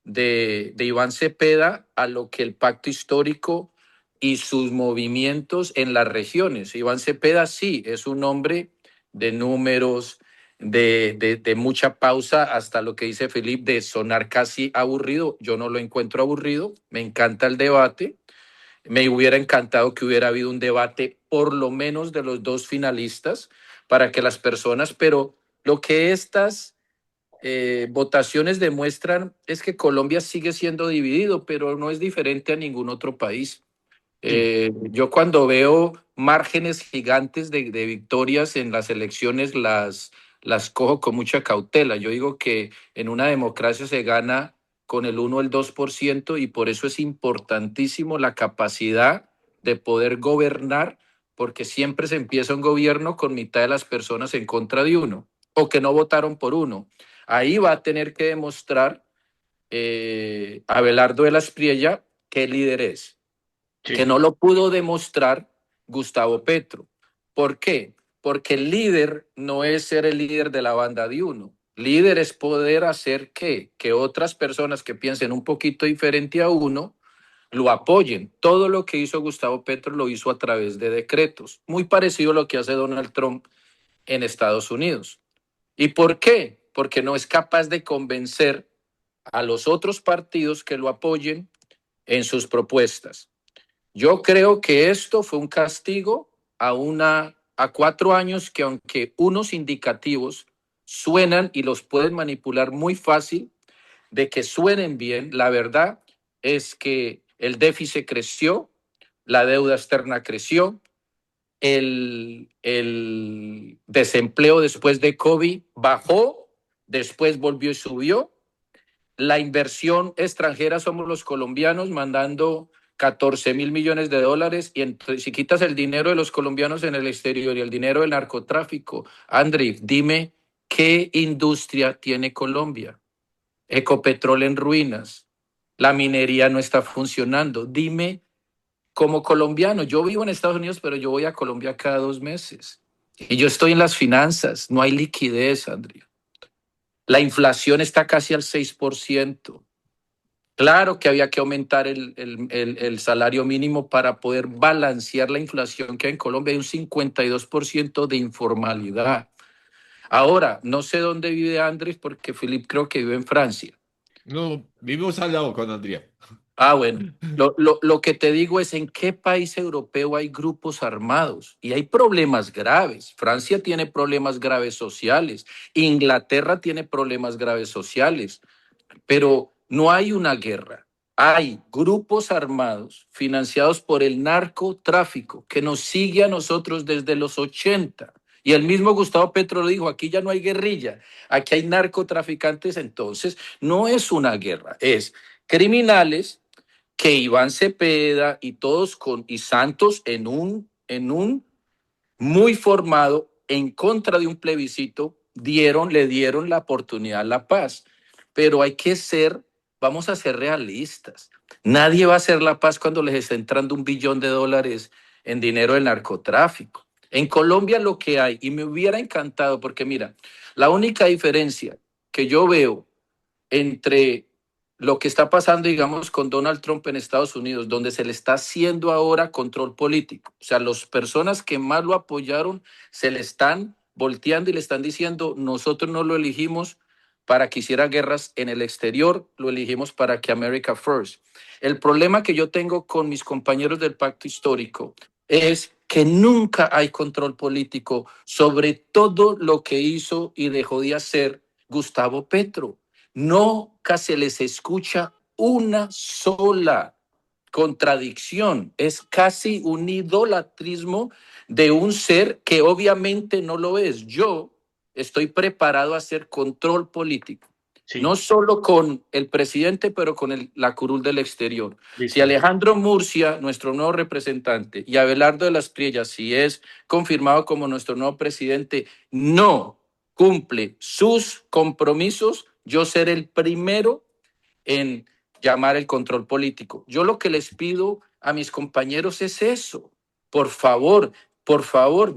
de Iván Cepeda a lo que el pacto histórico y sus movimientos en las regiones. Iván Cepeda sí es un hombre de números, de mucha pausa, hasta lo que dice Felipe, de sonar casi aburrido. Yo no lo encuentro aburrido, me encanta el debate. Me hubiera encantado que hubiera habido un debate, por lo menos de los dos finalistas, para que las personas, pero lo que estas votaciones demuestran es que Colombia sigue siendo dividido, pero no es diferente a ningún otro país. Yo cuando veo márgenes gigantes de victorias en las elecciones las cojo con mucha cautela. Yo digo que en una democracia se gana con el 1 o el 2% y por eso es importantísimo la capacidad de poder gobernar, porque siempre se empieza un gobierno con mitad de las personas en contra de uno o que no votaron por uno. Ahí va a tener que demostrar Abelardo de la Espriella qué líder es, que no lo pudo demostrar Gustavo Petro. ¿Por qué? Porque el líder no es ser el líder de la banda de uno. Líder es poder hacer que otras personas que piensen un poquito diferente a uno lo apoyen. Todo lo que hizo Gustavo Petro lo hizo a través de decretos, muy parecido a lo que hace Donald Trump en Estados Unidos. ¿Y por qué? Porque no es capaz de convencer a los otros partidos que lo apoyen en sus propuestas. Yo creo que esto fue un castigo a 4 años que, aunque unos indicativos suenan y los pueden manipular muy fácil, de que suenen bien, la verdad es que el déficit creció, la deuda externa creció, el desempleo después de COVID bajó, después volvió y subió. La inversión extranjera somos los colombianos mandando 14.000 millones de dólares y si quitas el dinero de los colombianos en el exterior y el dinero del narcotráfico, André, dime qué industria tiene Colombia. Ecopetrol en ruinas, la minería no está funcionando. Dime, como colombiano, yo vivo en Estados Unidos, pero yo voy a Colombia cada 2 meses y yo estoy en las finanzas, no hay liquidez, André. La inflación está casi al 6%. Claro que había que aumentar el salario mínimo para poder balancear la inflación que hay en Colombia. Hay un 52% de informalidad. Ahora, no sé dónde vive Andrés porque Felipe creo que vive en Francia. No, vivimos al lado con Andrea. Bueno, lo que te digo es en qué país europeo hay grupos armados y hay problemas graves. Francia tiene problemas graves sociales, Inglaterra tiene problemas graves sociales, pero no hay una guerra. Hay grupos armados financiados por el narcotráfico que nos sigue a nosotros desde los 80. Y el mismo Gustavo Petro lo dijo, aquí ya no hay guerrilla, aquí hay narcotraficantes. Entonces, no es una guerra, es criminales que Iván Cepeda y todos y Santos en un muy formado en contra de un plebiscito le dieron la oportunidad a la paz. Pero hay que ser vamos a ser realistas. Nadie va a hacer la paz cuando les está entrando $1 billón en dinero del narcotráfico. En Colombia lo que hay, y me hubiera encantado, porque mira, la única diferencia que yo veo entre lo que está pasando, digamos, con Donald Trump en Estados Unidos, donde se le está haciendo ahora control político. O sea, las personas que más lo apoyaron se le están volteando y le están diciendo, nosotros no lo elegimos para que hiciera guerras en el exterior, lo elegimos para que America First. El problema que yo tengo con mis compañeros del pacto histórico es que nunca hay control político sobre todo lo que hizo y dejó de hacer Gustavo Petro. Nunca se les escucha una sola contradicción. Es casi un idolatrismo de un ser que obviamente no lo es. Yo estoy preparado a hacer control político. Sí. No solo con el presidente, pero con la curul del exterior. Listo. Si Alejandro Murcia, nuestro nuevo representante, y Abelardo de las Priellas, si es confirmado como nuestro nuevo presidente, no cumple sus compromisos, yo seré el primero en llamar el control político. Yo lo que les pido a mis compañeros es eso. Por favor,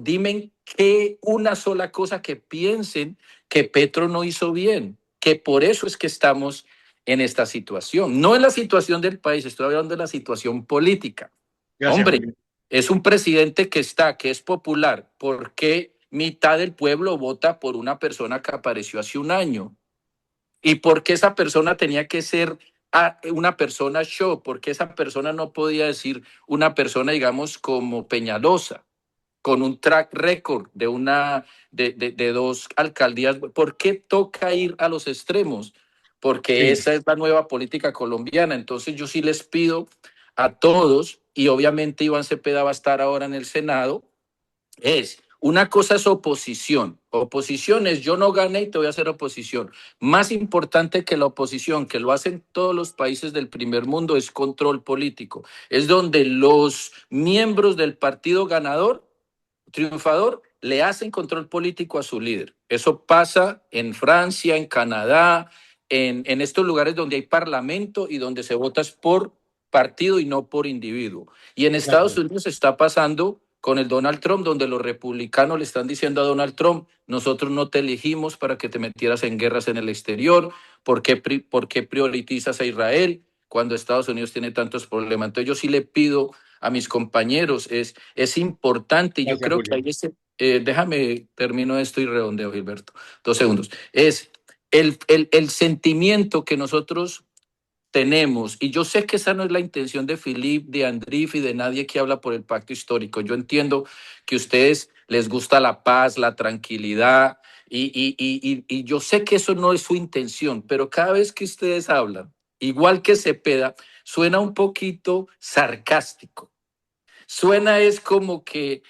dime que una sola cosa que piensen que Petro no hizo bien, que por eso es que estamos en esta situación. No en la situación del país, estoy hablando de la situación política. Gracias, hombre, Julio. Es un presidente que es popular. ¿Por qué mitad del pueblo vota por una persona que apareció hace un año? ¿Y por qué esa persona tenía que ser una persona show? ¿Por qué esa persona no podía decir una persona, digamos, como Peñalosa, con un track record de 2 alcaldías? ¿Por qué toca ir a los extremos? Porque sí, esa es la nueva política colombiana. Entonces yo sí les pido a todos, y obviamente Iván Cepeda va a estar ahora en el Senado, una cosa es oposición. Oposición es yo no gané y te voy a hacer oposición. Más importante que la oposición, que lo hacen todos los países del primer mundo, es control político. Es donde los miembros del partido ganador, triunfador, le hacen control político a su líder. Eso pasa en Francia, en Canadá, en estos lugares donde hay parlamento y donde se vota por partido y no por individuo. Y en Estados Unidos está pasando con el Donald Trump, donde los republicanos le están diciendo a Donald Trump, nosotros no te elegimos para que te metieras en guerras en el exterior, ¿por qué priorizas a Israel cuando Estados Unidos tiene tantos problemas? Entonces yo sí le pido a mis compañeros, es importante, y yo creo que hay déjame, termino esto y redondeo, Gilberto, 2 segundos, es el sentimiento que nosotros tenemos, y yo sé que esa no es la intención de Philippe, de Andrif y de nadie que habla por el pacto histórico. Yo entiendo que a ustedes les gusta la paz, la tranquilidad, y yo sé que eso no es su intención, pero cada vez que ustedes hablan, igual que Cepeda, suena un poquito sarcástico. Suena es como que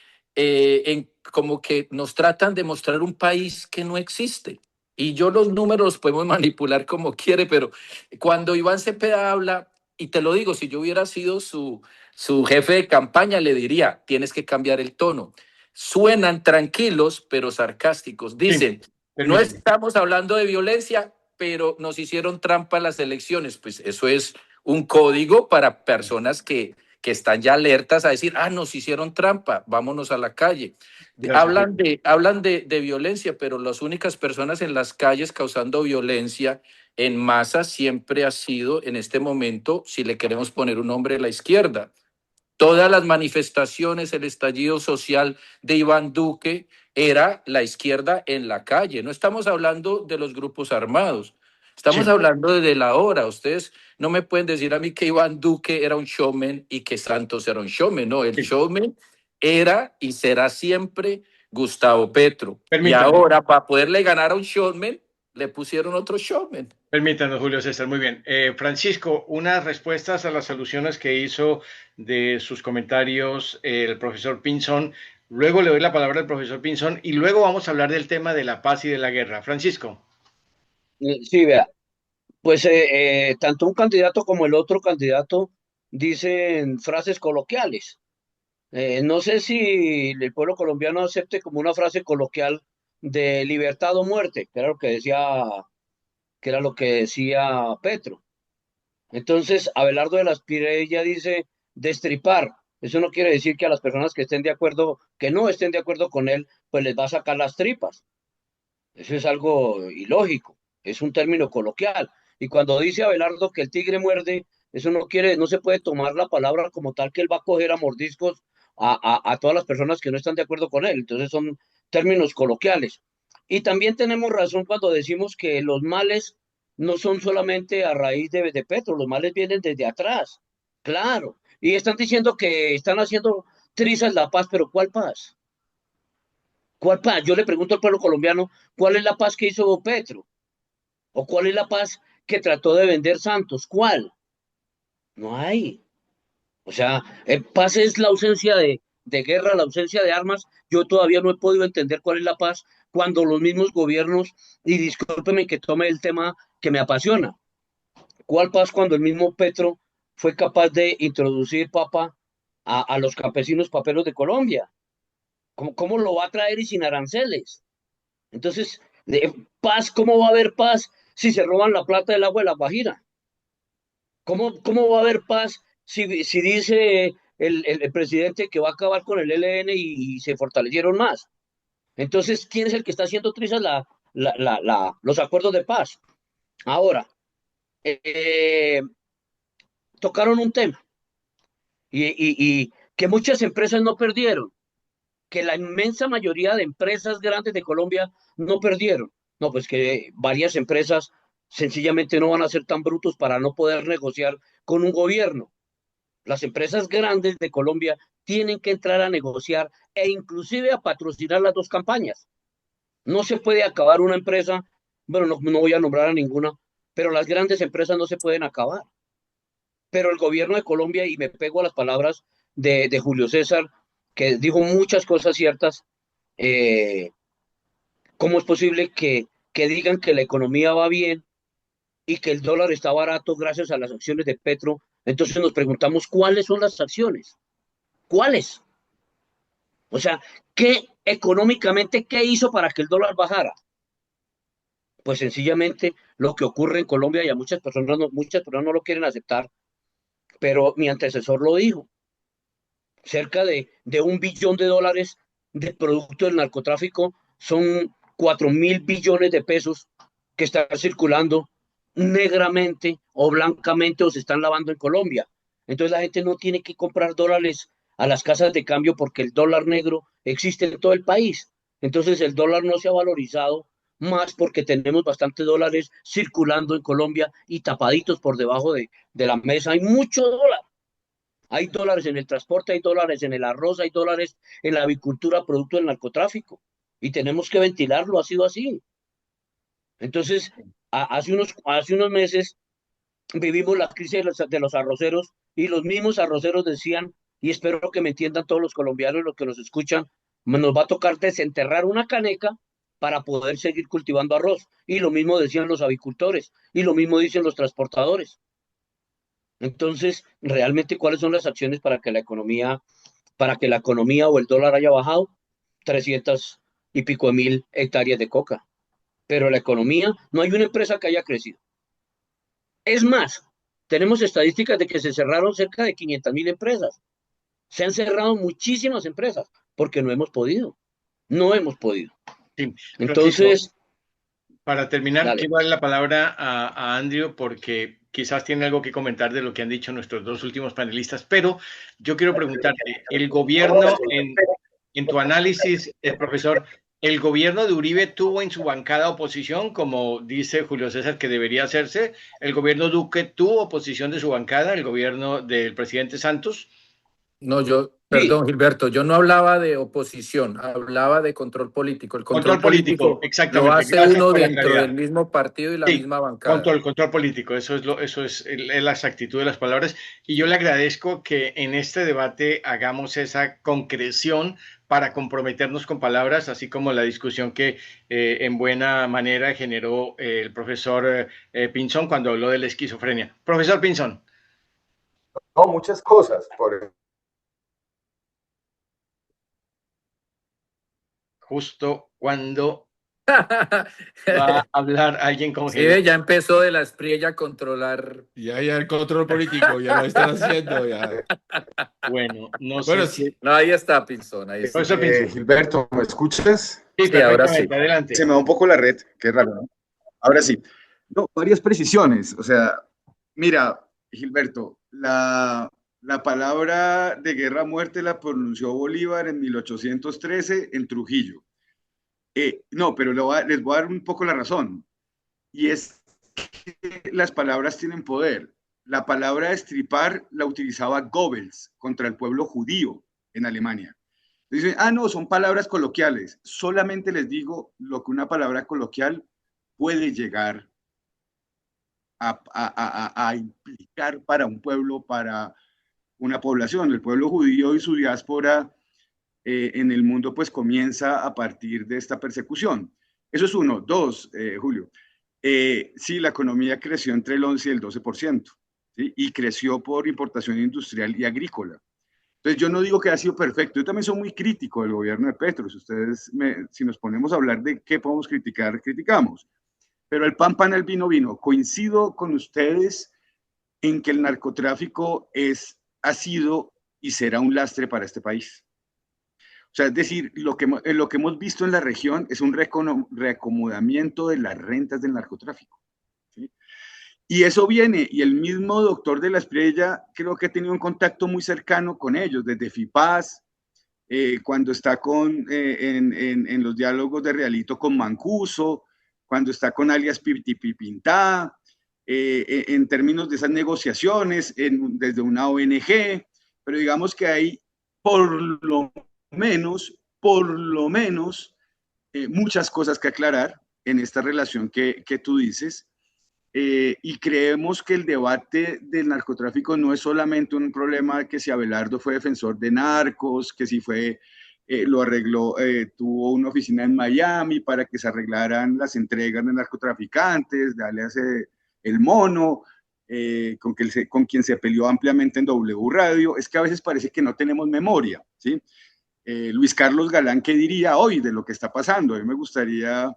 nos tratan de mostrar un país que no existe. Y yo los números los podemos manipular como quiere, pero cuando Iván Cepeda habla, y te lo digo, si yo hubiera sido su jefe de campaña, le diría, tienes que cambiar el tono. Suenan tranquilos, pero sarcásticos. Dicen, sí, no estamos hablando de violencia, pero nos hicieron trampa en las elecciones. Pues eso es un código para personas que están ya alertas a decir, nos hicieron trampa, vámonos a la calle. Hablan de violencia, pero las únicas personas en las calles causando violencia en masa siempre ha sido, en este momento, si le queremos poner un nombre, la izquierda. Todas las manifestaciones, el estallido social de Iván Duque era la izquierda en la calle. No estamos hablando de los grupos armados. Estamos hablando de la hora. Ustedes no me pueden decir a mí que Iván Duque era un showman y que Santos era un showman. No, el showman era y será siempre Gustavo Petro. Permítame. Y ahora, para poderle ganar a un showman, le pusieron otro showman. Permítanos, Julio César, muy bien. Francisco, unas respuestas a las alusiones que hizo de sus comentarios el profesor Pinzón. Luego le doy la palabra al profesor Pinzón y luego vamos a hablar del tema de la paz y de la guerra. Francisco. Sí, vea, pues tanto un candidato como el otro candidato dicen frases coloquiales. No sé si el pueblo colombiano acepte como una frase coloquial de libertad o muerte, que era lo que decía Petro. Entonces, Abelardo de la Espriella dice destripar. Eso no quiere decir que a las personas que estén de acuerdo, que no estén de acuerdo con él, pues les va a sacar las tripas. Eso es algo ilógico, es un término coloquial. Y cuando dice Abelardo que el tigre muerde, eso no quiere, no se puede tomar la palabra como tal que él va a coger a mordiscos a todas las personas que no están de acuerdo con él. Entonces son términos coloquiales. Y también tenemos razón cuando decimos que los males no son solamente a raíz de Petro, los males vienen desde atrás. Claro. Y están diciendo que están haciendo trizas la paz, pero ¿cuál paz? ¿Cuál paz? Yo le pregunto al pueblo colombiano, ¿cuál es la paz que hizo Petro? ¿O cuál es la paz que trató de vender Santos? ¿Cuál? No hay. O sea, paz es la ausencia de guerra, la ausencia de armas. Yo todavía no he podido entender cuál es la paz cuando los mismos gobiernos, y discúlpeme que tome el tema que me apasiona, ¿cuál paz cuando el mismo Petro fue capaz de introducir papa a los campesinos paperos de Colombia? ¿Cómo lo va a traer y sin aranceles? Entonces, paz, ¿cómo va a haber paz si se roban la plata del agua de la Guajira? ¿Cómo va a haber paz si dice el presidente que va a acabar con el ELN y se fortalecieron más? Entonces, ¿quién es el que está haciendo trizas los acuerdos de paz? Ahora, eh, tocaron un tema y que muchas empresas no perdieron, que la inmensa mayoría de empresas grandes de Colombia no perdieron. No, pues que varias empresas sencillamente no van a ser tan brutos para no poder negociar con un gobierno. Las empresas grandes de Colombia tienen que entrar a negociar e inclusive a patrocinar las dos campañas. No se puede acabar una empresa, bueno, no voy a nombrar a ninguna, pero las grandes empresas no se pueden acabar. Pero el gobierno de Colombia, y me pego a las palabras de Julio César, que dijo muchas cosas ciertas, eh, ¿cómo es posible que digan que la economía va bien y que el dólar está barato gracias a las acciones de Petro? Entonces nos preguntamos, ¿cuáles son las acciones? ¿Cuáles? O sea, ¿qué económicamente, qué hizo para que el dólar bajara? Pues sencillamente lo que ocurre en Colombia y a muchas personas no lo quieren aceptar, pero mi antecesor lo dijo, cerca de $1 billón de producto del narcotráfico son 4.000 billones de pesos que están circulando negramente o blancamente o se están lavando en Colombia. Entonces la gente no tiene que comprar dólares a las casas de cambio porque el dólar negro existe en todo el país. Entonces el dólar no se ha valorizado más porque tenemos bastantes dólares circulando en Colombia y tapaditos por debajo de la mesa. Hay mucho dólar. Hay dólares en el transporte, hay dólares en el arroz, hay dólares en la avicultura, producto del narcotráfico. Y tenemos que ventilarlo, ha sido así. Entonces, hace unos meses vivimos la crisis de los arroceros y los mismos arroceros decían, y espero que me entiendan todos los colombianos, los que nos escuchan, nos va a tocar desenterrar una caneca para poder seguir cultivando arroz. Y lo mismo decían los avicultores, y lo mismo dicen los transportadores. Entonces, realmente, ¿cuáles son las acciones para que la economía o el dólar haya bajado? 300 y pico de mil hectáreas de coca. Pero la economía, no hay una empresa que haya crecido. Es más, tenemos estadísticas de que se cerraron cerca de 500.000 empresas. Se han cerrado muchísimas empresas porque no hemos podido. No hemos podido. Sí, Francisco, Entonces, para terminar, dale. quiero darle la palabra a Andrew porque quizás tiene algo que comentar de lo que han dicho nuestros dos últimos panelistas, pero yo quiero preguntarte, el gobierno, en tu análisis, el profesor, ¿el gobierno de Uribe tuvo en su bancada oposición, como dice Julio César que debería hacerse? ¿El gobierno Duque tuvo oposición de su bancada, el gobierno del presidente Santos? No, Sí, perdón, Gilberto, yo no hablaba de oposición, hablaba de control político. El Control control político, político lo exactamente. hace Gracias uno por la dentro claridad. del mismo partido y la Sí, misma bancada. control político, es la exactitud de las palabras. Y yo le agradezco que en este debate hagamos esa concreción para comprometernos con palabras, así como la discusión que en buena manera generó el profesor Pinzón cuando habló de la esquizofrenia. Profesor Pinzón. No, muchas cosas. Justo cuando Va a hablar alguien con Sí, ya empezó de la Espriella a controlar. Ya el control político, ya lo están haciendo, ya. Bueno, no Bueno, sé si... No, ahí está Pinzón, ahí está. Profesor Pinzón. Gilberto, ¿me escuchas? Sí, Sí, ahora sí. perfectamente, adelante. Se me va un poco la red, qué raro, ¿no? Ahora sí. No, varias precisiones. O sea, mira, Gilberto, la palabra de guerra a muerte la pronunció Bolívar en 1813 en Trujillo. No, pero les voy a dar un poco la razón. Y es que las palabras tienen poder. La palabra destripar la utilizaba Goebbels contra el pueblo judío en Alemania. Dicen, no, son palabras coloquiales. Solamente les digo lo que una palabra coloquial puede llegar a implicar para un pueblo, para una población. El pueblo judío y su diáspora en el mundo pues comienza a partir de esta persecución. Eso es uno. Dos, Julio. Sí, la economía creció entre el 11 y el 12%, ¿sí? Y creció por importación industrial y agrícola. Entonces, yo no digo que ha sido perfecto. Yo también soy muy crítico del gobierno de Petro. Si nos ponemos a hablar de qué podemos criticar, criticamos. Pero el pan, pan, el vino, vino. Coincido con ustedes en que el narcotráfico ha sido y será un lastre para este país. O sea, es decir, lo que hemos visto en la región es un reacomodamiento de las rentas del narcotráfico. ¿Sí? Y eso viene, y el mismo doctor de la Espriella creo que ha tenido un contacto muy cercano con ellos, desde FIPAS, cuando está en los diálogos de Realito con Mancuso, cuando está con alias Pipintá, en términos de esas negociaciones, desde una ONG, pero digamos que hay por lo menos, muchas cosas que aclarar en esta relación que tú dices. Y creemos que el debate del narcotráfico no es solamente un problema que si Abelardo fue defensor de narcos, que si lo arregló, tuvo una oficina en Miami para que se arreglaran las entregas de narcotraficantes, dale a el mono, con quien se peleó ampliamente en W Radio. Es que a veces parece que no tenemos memoria, ¿sí? Luis Carlos Galán, ¿qué diría hoy de lo que está pasando? A mí me gustaría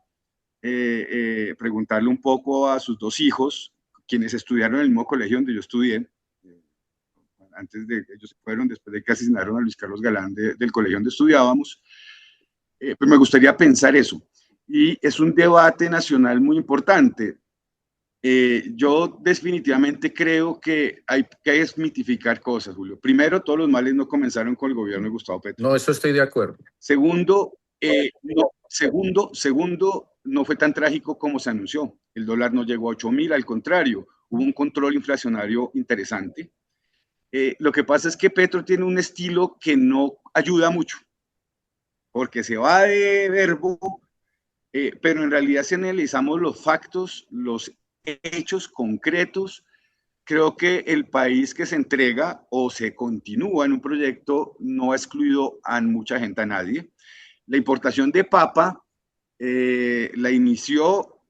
preguntarle un poco a sus dos hijos, quienes estudiaron en el mismo colegio donde yo estudié, antes de ellos se fueron, después de que asesinaron a Luis Carlos Galán del colegio donde estudiábamos, pues me gustaría pensar eso. Y es un debate nacional muy importante. Yo definitivamente creo que hay que desmitificar cosas, Julio. Primero, todos los males no comenzaron con el gobierno de Gustavo Petro. No, eso estoy de acuerdo. Segundo, no fue tan trágico como se anunció. El dólar no llegó a 8.000, al contrario, hubo un control inflacionario interesante. Lo que pasa es que Petro tiene un estilo que no ayuda mucho, porque se va de verbo, pero en realidad si analizamos los factos, los hechos concretos, creo que el país que se entrega o se continúa en un proyecto no ha excluido a mucha gente, a nadie. La importación de papa la inició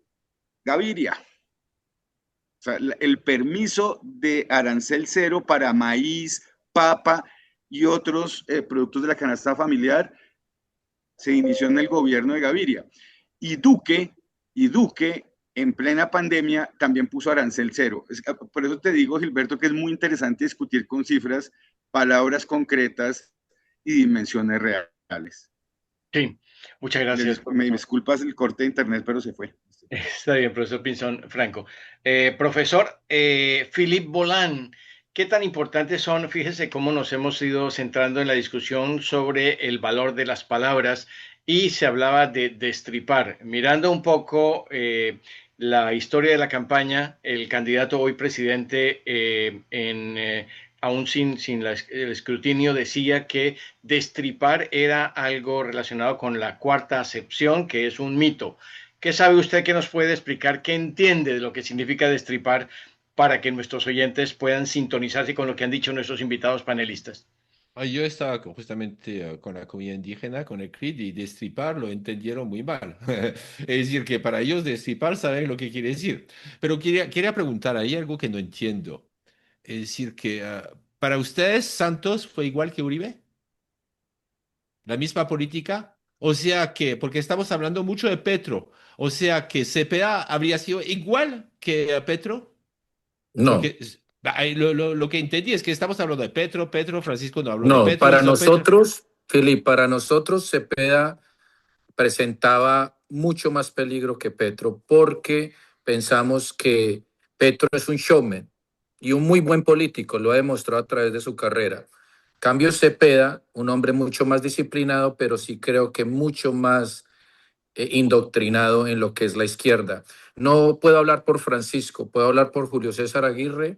Gaviria. O sea, el permiso de arancel cero para maíz, papa y otros productos de la canasta familiar se inició en el gobierno de Gaviria. Y Duque, en plena pandemia, también puso arancel cero. Por eso te digo, Gilberto, que es muy interesante discutir con cifras, palabras concretas y dimensiones reales. Sí, muchas gracias. Me disculpas el corte de internet, pero se fue. Está bien, profesor Pinzón Franco. Profesor Philippe Bolán, ¿qué tan importantes son? Fíjese cómo nos hemos ido centrando en la discusión sobre el valor de las palabras y se hablaba de destripar. Mirando un poco la historia de la campaña, el candidato hoy presidente aún sin el escrutinio, decía que destripar era algo relacionado con la cuarta acepción, que es un mito. ¿Qué sabe usted que nos puede explicar? ¿Qué entiende de lo que significa destripar para que nuestros oyentes puedan sintonizarse con lo que han dicho nuestros invitados panelistas? Yo estaba justamente con la comunidad indígena, con el CRID, y destripar lo entendieron muy mal. Es decir, que para ellos destripar saben lo que quiere decir. Pero quería preguntar, hay algo que no entiendo. Es decir, que para ustedes Santos fue igual que Uribe, la misma política. O sea que, porque estamos hablando mucho de Petro, o sea que CPA habría sido igual que Petro, No, porque lo que entendí es que estamos hablando de Petro, Petro, Francisco no habló de no, Petro, para hizo Petro. nosotros, Filipe, para nosotros Cepeda presentaba mucho más peligro que Petro porque pensamos que Petro es un showman y un muy buen político, lo ha demostrado a través de su carrera. Cambio Cepeda, un hombre mucho más disciplinado, pero sí creo que mucho más indoctrinado en lo que es la izquierda. No puedo hablar por Francisco, puedo hablar por Julio César Aguirre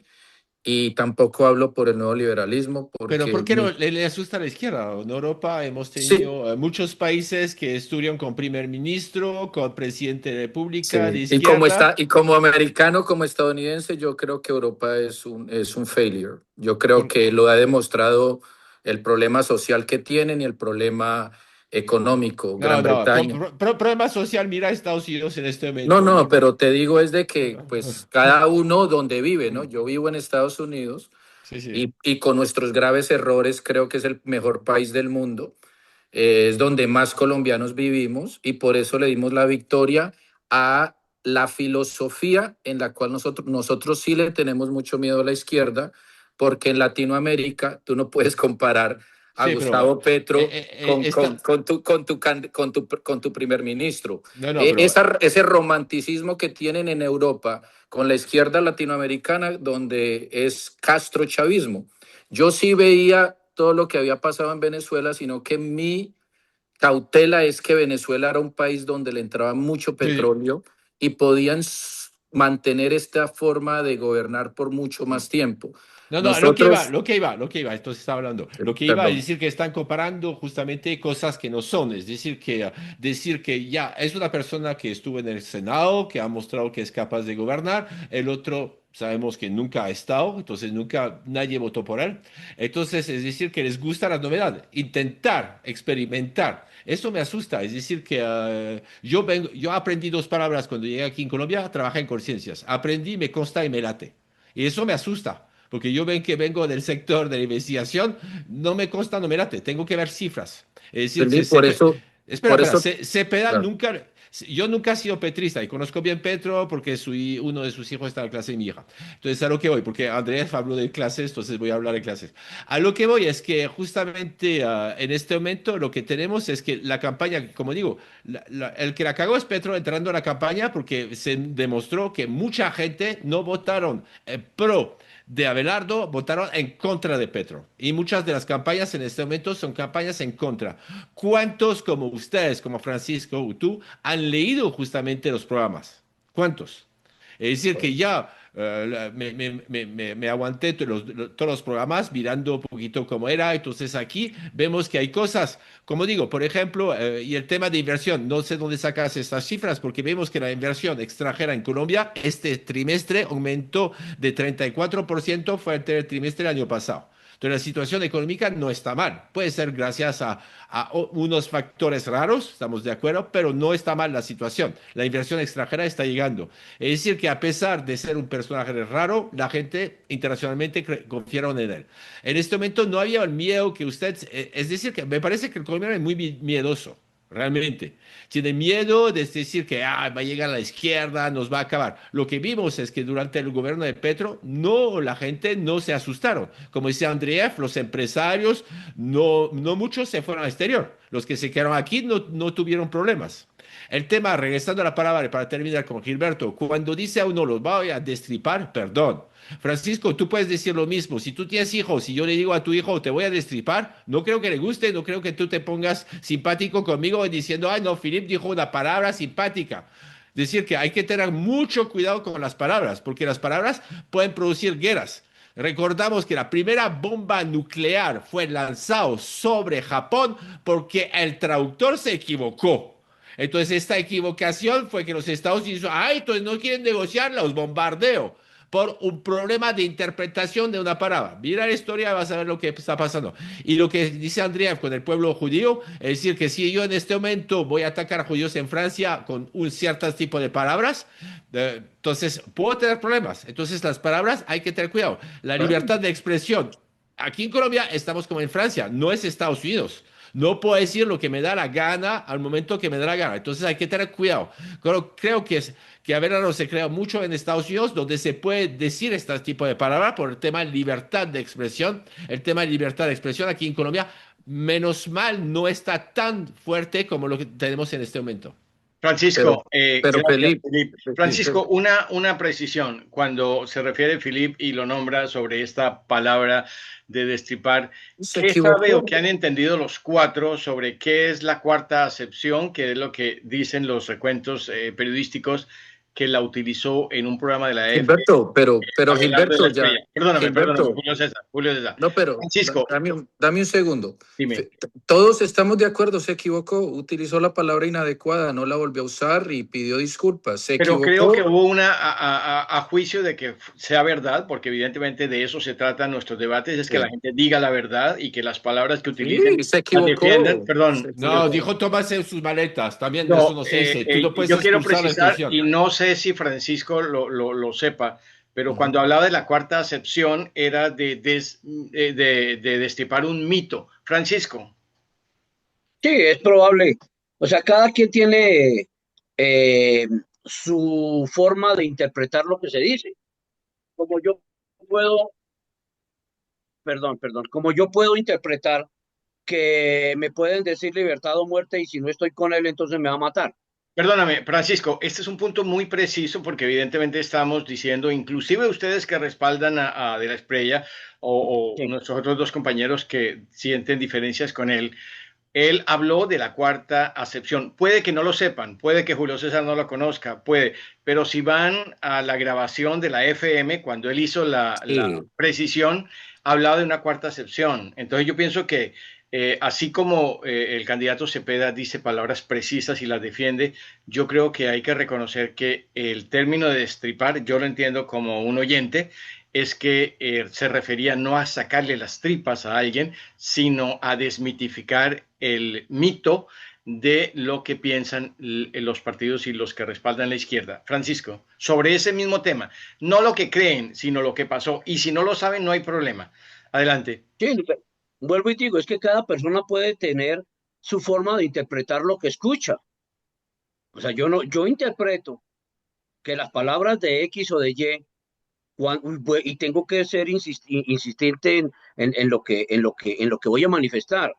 y tampoco hablo por el nuevo liberalismo Pero porque ¿por qué no le asusta a la izquierda? En Europa hemos sí, tenido muchos países que estuvieron con primer ministro, con presidente de república de sí. izquierda. Y como americano, como estadounidense, yo creo que Europa es un failure. Yo creo Por- que lo ha demostrado el problema social que tienen y el problema económico. no, Gran no, Bretaña. problema social, mira Estados Unidos en este No, momento. no, pero te digo es de que pues cada uno donde vive, ¿no? Yo vivo en Estados Unidos Sí, sí. y con nuestros graves errores creo que es el mejor país del mundo. Es donde más colombianos vivimos y por eso le dimos la victoria a la filosofía en la cual nosotros sí le tenemos mucho miedo a la izquierda, porque en Latinoamérica tú no puedes comparar a Sí, pero Gustavo Petro esta, con tu primer ministro. no, no, pero Ese romanticismo que tienen en Europa con la izquierda latinoamericana, donde es castrochavismo. Yo sí veía todo lo que había pasado en Venezuela, sino que mi cautela es que Venezuela era un país donde le entraba mucho sí, petróleo y podían mantener esta forma de gobernar por mucho más tiempo. no, no, Nosotros, lo que iba, entonces estaba hablando. Lo que iba a perdón, decir que están comparando justamente cosas que no son, es decir que ya es una persona que estuvo en el Senado, que ha mostrado que es capaz de gobernar, el otro sabemos que nunca ha estado, entonces nunca nadie votó por él. Entonces, es decir, que les gusta la novedad, intentar, experimentar. Eso me asusta, es decir, que yo aprendí dos palabras cuando llegué aquí en Colombia, trabajé en conciencias. Aprendí, me consta y me late. Y eso me asusta. Porque yo ven que vengo del sector de la investigación, no me consta, no me late, tengo que ver cifras. Es decir, Felipe, por espera, eso, Cepeda claro. nunca, yo nunca he sido petrista y conozco bien Petro porque uno de sus hijos está en la clase de mi hija. Entonces, a lo que voy, porque Andrés habló de clases, entonces voy a hablar de clases. A lo que voy es que justamente en este momento lo que tenemos es que la campaña, como digo, el que la cagó es Petro entrando a la campaña porque se demostró que mucha gente no votaron pro de Abelardo, votaron en contra de Petro. Y muchas de las campañas en este momento son campañas en contra. ¿Cuántos como ustedes, como Francisco o tú, han leído justamente los programas? ¿Cuántos? Es decir, que ya me aguanté todos los programas mirando un poquito cómo era. Entonces aquí vemos que hay cosas, como digo, por ejemplo, y el tema de inversión. No sé dónde sacas estas cifras porque vemos que la inversión extranjera en Colombia este trimestre aumentó de 34% frente al trimestre del año pasado. Entonces, la situación económica no está mal. Puede ser gracias a unos factores raros, estamos de acuerdo, pero no está mal la situación. La inversión extranjera está llegando. Es decir, que a pesar de ser un personaje raro, la gente internacionalmente confiaron en él. En este momento no había el miedo que usted, es decir, que me parece que el colombiano es muy miedoso. Realmente. Tiene miedo de decir que va a llegar a la izquierda, nos va a acabar. Lo que vimos es que durante el gobierno de Petro, no, la gente no se asustaron. Como decía Andreev, los empresarios, no muchos se fueron al exterior. Los que se quedaron aquí no tuvieron problemas. El tema, regresando a la palabra para terminar con Gilberto, cuando dice a uno los voy a destripar, perdón. Francisco, tú puedes decir lo mismo. Si tú tienes hijos y yo le digo a tu hijo te voy a destripar, no creo que le guste, no creo que tú te pongas simpático conmigo diciendo, ay, no, Philip dijo una palabra simpática. Decir que hay que tener mucho cuidado con las palabras, porque las palabras pueden producir guerras. Recordamos que la primera bomba nuclear fue lanzada sobre Japón porque el traductor se equivocó. Entonces, esta equivocación fue que los Estados Unidos, ay, entonces no quieren negociar, los bombardeo por un problema de interpretación de una palabra. Mira la historia y vas a ver lo que está pasando. Y lo que dice Andrea con el pueblo judío, es decir, que si yo en este momento voy a atacar a judíos en Francia con un cierto tipo de palabras, entonces puedo tener problemas. Entonces las palabras hay que tener cuidado. La libertad de expresión. Aquí en Colombia estamos como en Francia, no es Estados Unidos. No puedo decir lo que me da la gana al momento que me da la gana. Entonces hay que tener cuidado. Creo que a ver, ahora se crea mucho en Estados Unidos donde se puede decir este tipo de palabras por el tema de libertad de expresión. El tema de libertad de expresión aquí en Colombia, menos mal, no está tan fuerte como lo que tenemos en este momento. Francisco, Pero gracias, Felipe, Philip. Francisco, una precisión. Cuando se refiere Philip y lo nombra sobre esta palabra de destripar, se ¿qué sabe o equivocó. qué han entendido los cuatro sobre qué es la cuarta acepción, que es lo que dicen los recuentos periodísticos que la utilizó en un programa de la F, Gilberto, pero Abelardo de la Gilberto, ya, Estrella? Perdóname, Gilberto, Julio César, Julio César. no, pero Francisco, dame un segundo. dime. Todos estamos de acuerdo, se equivocó, utilizó la palabra inadecuada, no la volvió a usar y pidió disculpas. Se Pero creo que equivocó, hubo a juicio de que sea verdad, porque evidentemente de eso se tratan nuestros debates, es que la sí, gente diga la verdad y que las palabras que utilicen sí, se las defiendan. equivocó, Perdón, se Julio No, César. equivocó. dijo Tomás en sus maletas. También eso No, no se dice. Tú no y puedes yo quiero expulsar la precisar, expresión. y no sé si Francisco lo sepa, pero Ujú. cuando hablaba de la cuarta acepción era de destripar un mito. Francisco, Sí, es probable. O sea, cada quien tiene eh, su forma de interpretar lo que se dice. Como yo puedo, como yo puedo interpretar que me pueden decir libertad o muerte y si no estoy con él, entonces me va a matar. perdóname, Francisco, este es un punto muy preciso porque evidentemente estamos diciendo, inclusive ustedes que respaldan a De la Espriella o Sí, nuestros otros dos compañeros que sienten diferencias con él habló de la cuarta acepción. Puede que no lo sepan, puede que Julio César no lo conozca, puede, pero si van a la grabación de la FM, cuando él hizo la Sí, precisión, hablaba de una cuarta acepción. Entonces yo pienso que así como el candidato Cepeda dice palabras precisas y las defiende, yo creo que hay que reconocer que el término de destripar, yo lo entiendo como un oyente, es que se refería no a sacarle las tripas a alguien, sino a desmitificar el mito de lo que piensan los partidos y los que respaldan la izquierda. Francisco, sobre ese mismo tema, no lo que creen, sino lo que pasó. Y si no lo saben, no hay problema. Adelante. sí, vuelvo y digo, es que cada persona puede tener su forma de interpretar lo que escucha. O sea, yo no, yo interpreto que las palabras de X o de Y y tengo que ser insistente en lo que voy a manifestar.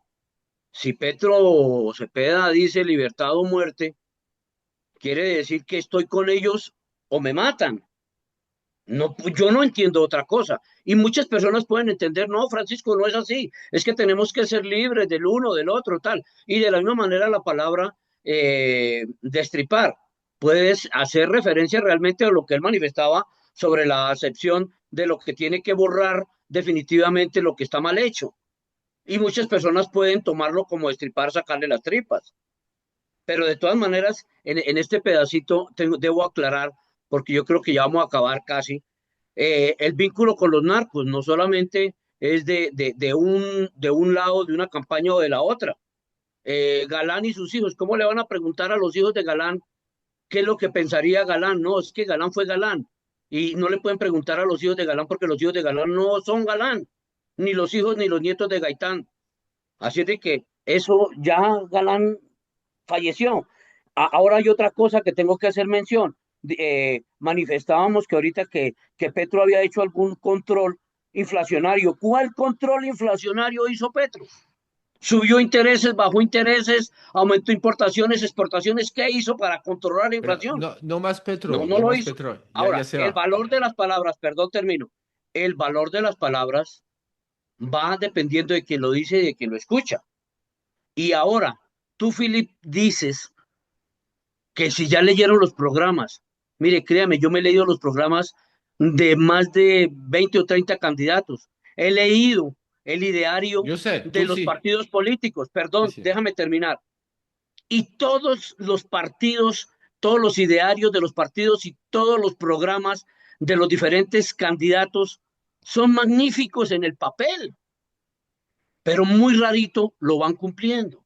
Si Petro Cepeda dice libertad o muerte, quiere decir que estoy con ellos o me matan. No, yo no entiendo otra cosa. Y muchas personas pueden entender, no, Francisco, no es así. Es que tenemos que ser libres del uno, del otro, tal. Y de la misma manera la palabra destripar. Puedes hacer referencia realmente a lo que él manifestaba sobre la acepción de lo que tiene que borrar definitivamente lo que está mal hecho. Y muchas personas pueden tomarlo como destripar, sacarle las tripas. Pero de todas maneras, en este pedacito debo aclarar, porque yo creo que ya vamos a acabar casi, el vínculo con los narcos no solamente es de un lado de una campaña o de la otra. Galán y sus hijos, ¿cómo le van a preguntar a los hijos de Galán qué es lo que pensaría Galán? No, es que Galán fue Galán. Y no le pueden preguntar a los hijos de Galán porque los hijos de Galán no son Galán, ni los hijos ni los nietos de Gaitán. Así es de que eso ya Galán falleció. Ahora hay otra cosa que tengo que hacer mención. Manifestábamos que ahorita que Petro había hecho algún control inflacionario. ¿Cuál control inflacionario hizo Petro? Subió intereses, bajó intereses, aumentó importaciones, exportaciones. ¿Qué hizo para controlar la Pero inflación? no, no más No, Petro, no no lo más hizo. Petro. Ya, ya Ahora, se el va. valor de las palabras, perdón, termino. El valor de las palabras va dependiendo de quien lo dice y de quien lo escucha. Y ahora, tú, Philip, dices que si ya leyeron los programas, mire, créame, yo me he leído los programas de más de 20 o 30 candidatos. He leído el ideario Yo sé, de tú los sí. partidos políticos. Sí, Perdón, sí. déjame terminar. Y todos los partidos, todos los idearios de los partidos y todos los programas de los diferentes candidatos son magníficos en el papel, pero muy rarito lo van cumpliendo.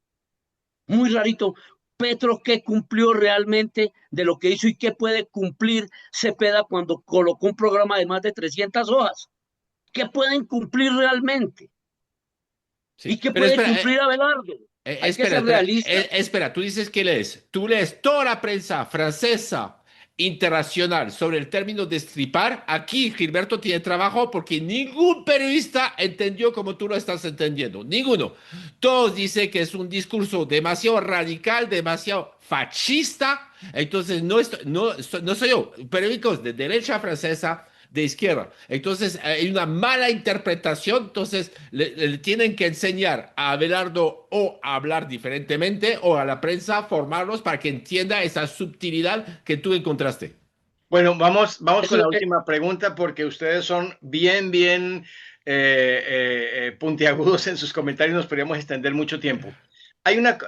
Muy rarito. Petro, ¿qué cumplió realmente de lo que hizo y qué puede cumplir Cepeda cuando colocó un programa de más de 300 hojas? ¿Qué pueden cumplir realmente? Sí. ¿Y qué Pero puede espera, cumplir Abelardo? Hay que Espera, ser espera, realistas. espera, tú dices que lees. Tú lees toda la prensa francesa internacional sobre el término destripar. Aquí Gilberto tiene trabajo porque ningún periodista entendió como tú lo estás entendiendo. Ninguno. Todos dicen que es un discurso demasiado radical, demasiado fascista. Entonces, no soy yo. Periódicos de derecha francesa, de izquierda. Entonces, hay una mala interpretación. Entonces, le tienen que enseñar a Abelardo o a hablar diferentemente o a la prensa formarlos para que entienda esa subtilidad que tú encontraste. Bueno, vamos con Eso, la última pregunta porque ustedes son bien puntiagudos en sus comentarios, nos podríamos extender mucho tiempo. Hay una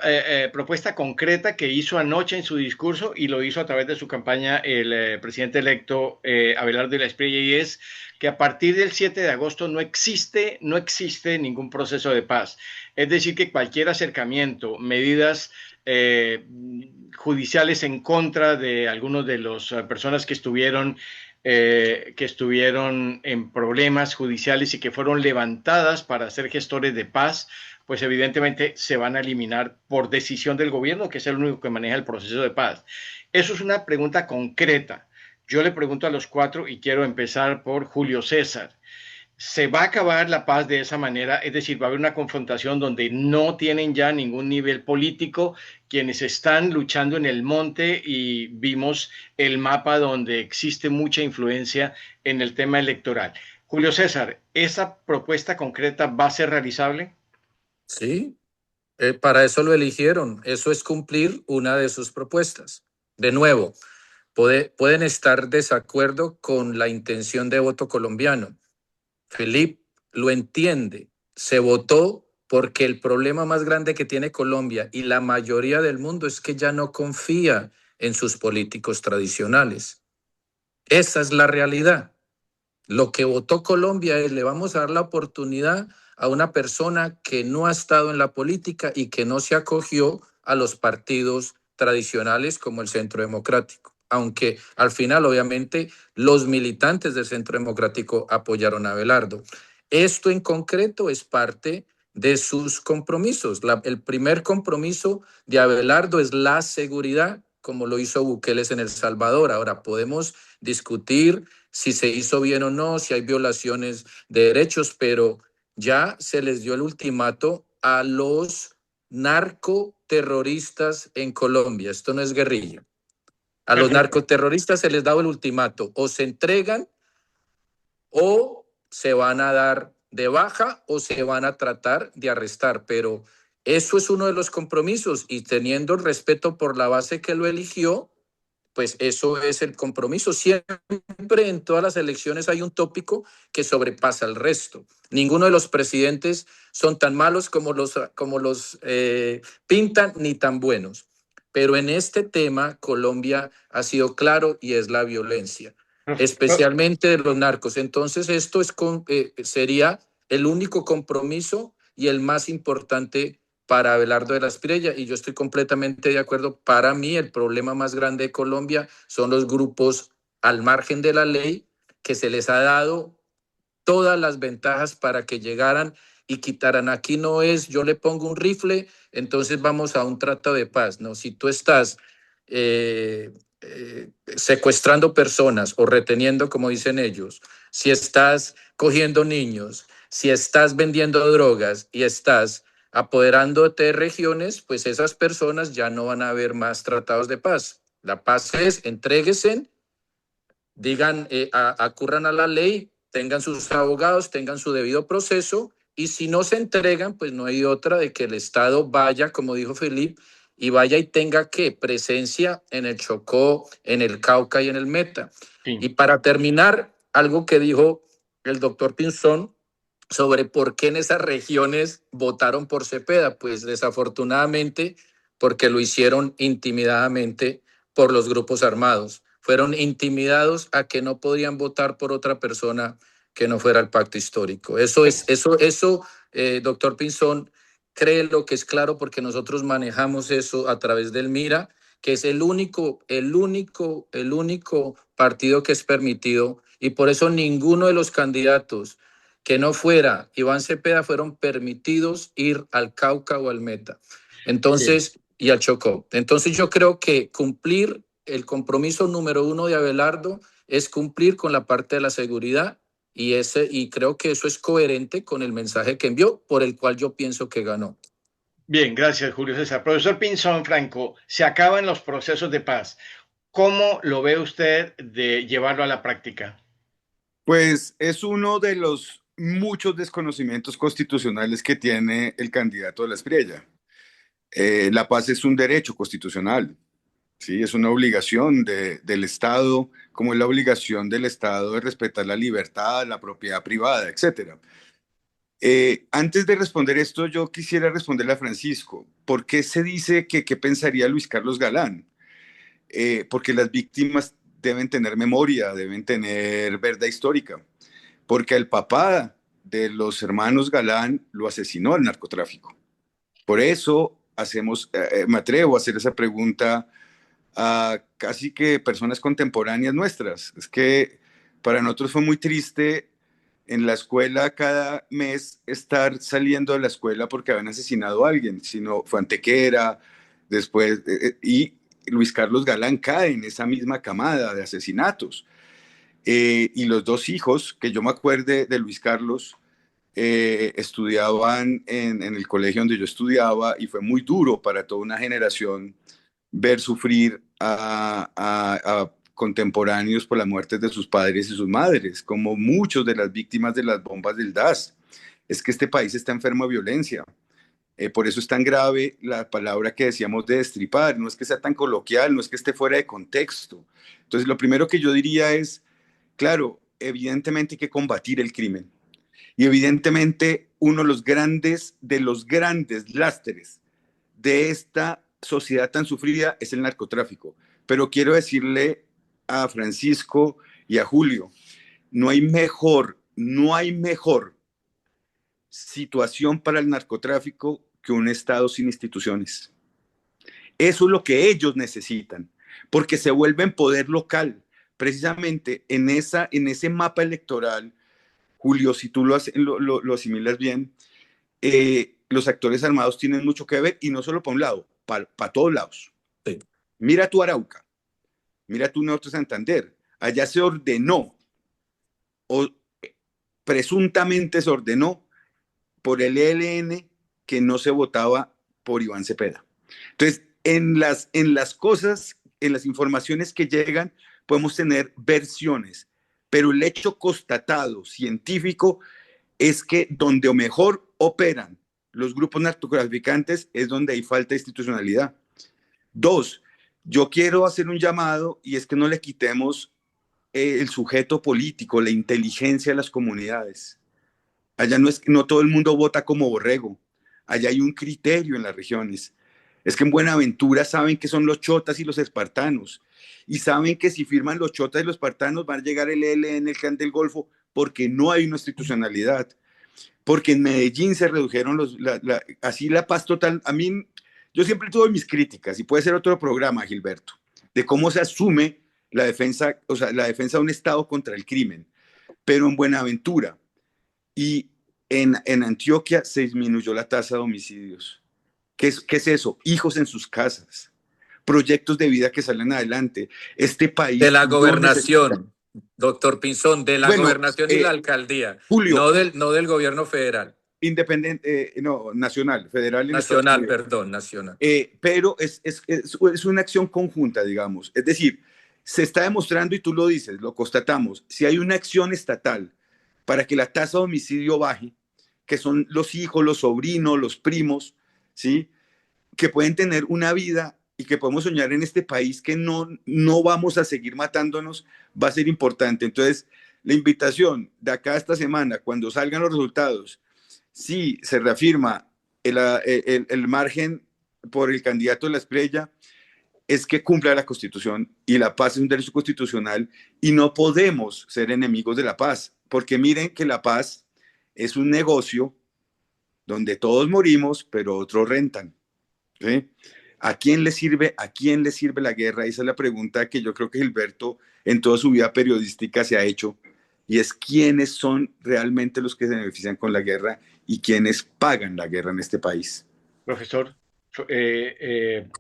propuesta concreta que hizo anoche en su discurso y lo hizo a través de su campaña el presidente electo Abelardo de la Espriella, y es que a partir del 7 de agosto no existe ningún proceso de paz. Es decir, que cualquier acercamiento, medidas judiciales en contra de algunos de las personas que estuvieron en problemas judiciales y que fueron levantadas para ser gestores de paz, pues evidentemente se van a eliminar por decisión del gobierno, que es el único que maneja el proceso de paz. Eso es una pregunta concreta. Yo le pregunto a los cuatro y quiero empezar por Julio César. ¿Se va a acabar la paz de esa manera? Es decir, va a haber una confrontación donde no tienen ya ningún nivel político quienes están luchando en el monte, y vimos el mapa donde existe mucha influencia en el tema electoral. Julio César, ¿esa propuesta concreta va a ser realizable? Sí, para eso lo eligieron. Eso es cumplir una de sus propuestas. De nuevo, pueden estar desacuerdo con la intención de voto colombiano. Felipe lo entiende. Se votó porque el problema más grande que tiene Colombia y la mayoría del mundo es que ya no confía en sus políticos tradicionales. Esa es la realidad. Lo que votó Colombia es: le vamos a dar la oportunidad a una persona que no ha estado en la política y que no se acogió a los partidos tradicionales como el Centro Democrático. Aunque al final, obviamente, los militantes del Centro Democrático apoyaron a Abelardo. Esto en concreto es parte de sus compromisos. El primer compromiso de Abelardo es la seguridad, como lo hizo Bukele en El Salvador. Ahora podemos discutir si se hizo bien o no, si hay violaciones de derechos, pero ya se les dio el ultimato a los narcoterroristas en Colombia. Esto no es guerrilla. A los narcoterroristas se les da el ultimato: o se entregan o se van a dar de baja o se van a tratar de arrestar. Pero eso es uno de los compromisos, y teniendo respeto por la base que lo eligió, pues eso es el compromiso. Siempre en todas las elecciones hay un tópico que sobrepasa al resto. Ninguno de los presidentes son tan malos como los pintan, ni tan buenos. Pero en este tema Colombia ha sido claro, y es la violencia, especialmente de los narcos. Entonces esto sería el único compromiso y el más importante para Abelardo de la Espriella, y yo estoy completamente de acuerdo. Para mí el problema más grande de Colombia son los grupos al margen de la ley, que se les ha dado todas las ventajas para que llegaran y quitaran. Aquí no es: yo le pongo un rifle, entonces vamos a un tratado de paz. No, si tú estás secuestrando personas o reteniendo, como dicen ellos, si estás cogiendo niños, si estás vendiendo drogas y estás apoderándote de regiones, pues esas personas ya no van a haber más tratados de paz. La paz es: entréguense, digan, acurran a la ley, tengan sus abogados, tengan su debido proceso, y si no se entregan, pues no hay otra de que el Estado vaya, como dijo Felipe, y vaya y tenga presencia en el Chocó, en el Cauca y en el Meta. Sí. Y para terminar, algo que dijo el doctor Pinzón sobre por qué en esas regiones votaron por Cepeda. Pues desafortunadamente porque lo hicieron intimidadamente por los grupos armados. Fueron intimidados a que no podían votar por otra persona que no fuera el pacto histórico. Eso, doctor Pinzón, créelo que es claro, porque nosotros manejamos eso a través del MIRA, que es el único partido que es permitido, y por eso ninguno de los candidatos que no fuera Iván Cepeda fueron permitidos ir al Cauca o al Meta. Entonces, y al Chocó. Entonces yo creo que cumplir el compromiso número uno de Abelardo es cumplir con la parte de la seguridad y creo que eso es coherente con el mensaje que envió, por el cual yo pienso que ganó. Bien, gracias, Julio César. Profesor Pinzón Franco, se acaban los procesos de paz. ¿Cómo lo ve usted de llevarlo a la práctica? Pues es uno de los muchos desconocimientos constitucionales que tiene el candidato de la Espriella. La paz es un derecho constitucional, ¿sí? Es una obligación del Estado, como es la obligación del Estado de respetar la libertad, la propiedad privada, etcétera. Antes de responder esto, yo quisiera responderle a Francisco. ¿Por qué se dice que qué pensaría Luis Carlos Galán? Porque las víctimas deben tener memoria, deben tener verdad histórica, porque el papá de los hermanos Galán lo asesinó el narcotráfico. Por eso me atrevo a hacer esa pregunta a casi que personas contemporáneas nuestras. Es que para nosotros fue muy triste en la escuela cada mes estar saliendo de la escuela porque habían asesinado a alguien, sino fue Antequera, después, y Luis Carlos Galán cae en esa misma camada de asesinatos. Y los dos hijos, que yo me acuerde de Luis Carlos, estudiaban en el colegio donde yo estudiaba y fue muy duro para toda una generación ver sufrir a contemporáneos por las muertes de sus padres y sus madres, como muchos de las víctimas de las bombas del DAS. Es que este país está enfermo de violencia. Por eso es tan grave la palabra que decíamos de destripar. No es que sea tan coloquial, no es que esté fuera de contexto. Entonces, lo primero que yo diría es, claro, evidentemente hay que combatir el crimen. Y evidentemente uno de los grandes lastres de esta sociedad tan sufrida es el narcotráfico. Pero quiero decirle a Francisco y a Julio, no hay mejor situación para el narcotráfico que un Estado sin instituciones. Eso es lo que ellos necesitan, porque se vuelven poder local. Precisamente en ese mapa electoral, Julio, si tú lo asimilas bien, los actores armados tienen mucho que ver, y no solo para un lado, para todos lados. Sí. Mira tu Arauca, mira tu Norte Santander, allá se ordenó, o presuntamente se ordenó por el ELN que no se votaba por Iván Cepeda. Entonces, en las cosas, en las informaciones que llegan, podemos tener versiones, pero el hecho constatado, científico, es que donde mejor operan los grupos narcotraficantes es donde hay falta de institucionalidad. Dos, yo quiero hacer un llamado, y es que no le quitemos el sujeto político, la inteligencia a las comunidades. Allá no todo el mundo vota como borrego. Allá hay un criterio en las regiones. Es que en Buenaventura saben que son los chotas y los espartanos. Y saben que si firman los chotas y los espartanos van a llegar el ELN, el Clan del Golfo, porque no hay una institucionalidad. Porque en Medellín se redujeron así la paz total. A mí, yo siempre tuve mis críticas, y puede ser otro programa, Gilberto, de cómo se asume la defensa, o sea, la defensa de un Estado contra el crimen. Pero en Buenaventura y en Antioquia se disminuyó la tasa de homicidios. ¿Qué es eso? Hijos en sus casas, proyectos de vida que salen adelante. Este país De la no gobernación, necesita... doctor Pinzón, de la gobernación y la alcaldía, Julio, no del gobierno federal. Independiente, no, nacional, federal y nacional, perdón, nacional. Pero es una acción conjunta, digamos. Es decir, se está demostrando, y tú lo dices, lo constatamos, si hay una acción estatal para que la tasa de homicidio baje, que son los hijos, los sobrinos, los primos, ¿sí? Que pueden tener una vida y que podemos soñar en este país, que no vamos a seguir matándonos, va a ser importante. Entonces, la invitación de acá esta semana, cuando salgan los resultados, si se reafirma el margen por el candidato de la Espriella, es que cumpla la Constitución, y la paz es un derecho constitucional, y no podemos ser enemigos de la paz, porque miren que la paz es un negocio donde todos morimos, pero otros rentan, ¿sí? ¿A quién le sirve la guerra? Esa es la pregunta que yo creo que Gilberto en toda su vida periodística se ha hecho, y es quiénes son realmente los que se benefician con la guerra y quiénes pagan la guerra en este país. Profesor.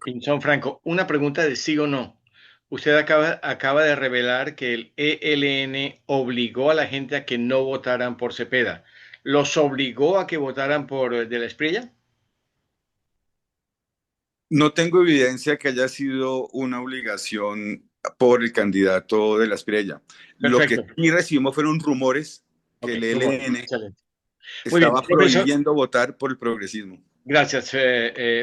Pinzón Franco, una pregunta de sí o no. Usted acaba de revelar que el ELN obligó a la gente a que no votaran por Cepeda. ¿Los obligó a que votaran por De la Espriella? No tengo evidencia que haya sido una obligación por el candidato de la Espriella. Lo que Perfecto. sí recibimos fueron rumores que Ok, el rumor. ELN Excelente. Muy bien, estaba profesor. prohibiendo votar por el progresismo. Gracias.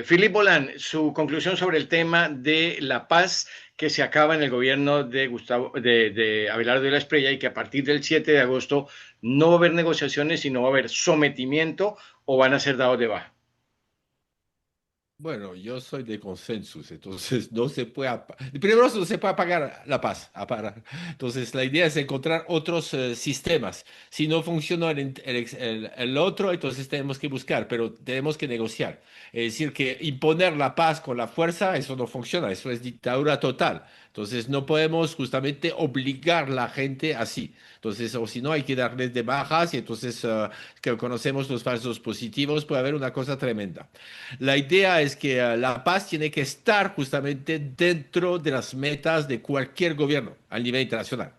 Philip Bolán, su conclusión sobre el tema de la paz que se acaba en el gobierno de de Abelardo de la Espriella y que a partir del 7 de agosto no va a haber negociaciones, sino va a haber sometimiento o van a ser dados de baja. Bueno, yo soy de consensus, entonces no se puede, primero no se puede apagar la paz, entonces la idea es encontrar otros sistemas. Si no funciona el otro, entonces tenemos que buscar, pero tenemos que negociar. Es decir, que imponer la paz con la fuerza, eso no funciona, eso es dictadura total. Entonces no podemos justamente obligar a la gente así. Entonces, o si no, hay que darles de bajas y entonces que conocemos los falsos positivos, puede haber una cosa tremenda. La idea es que la paz tiene que estar justamente dentro de las metas de cualquier gobierno a nivel internacional.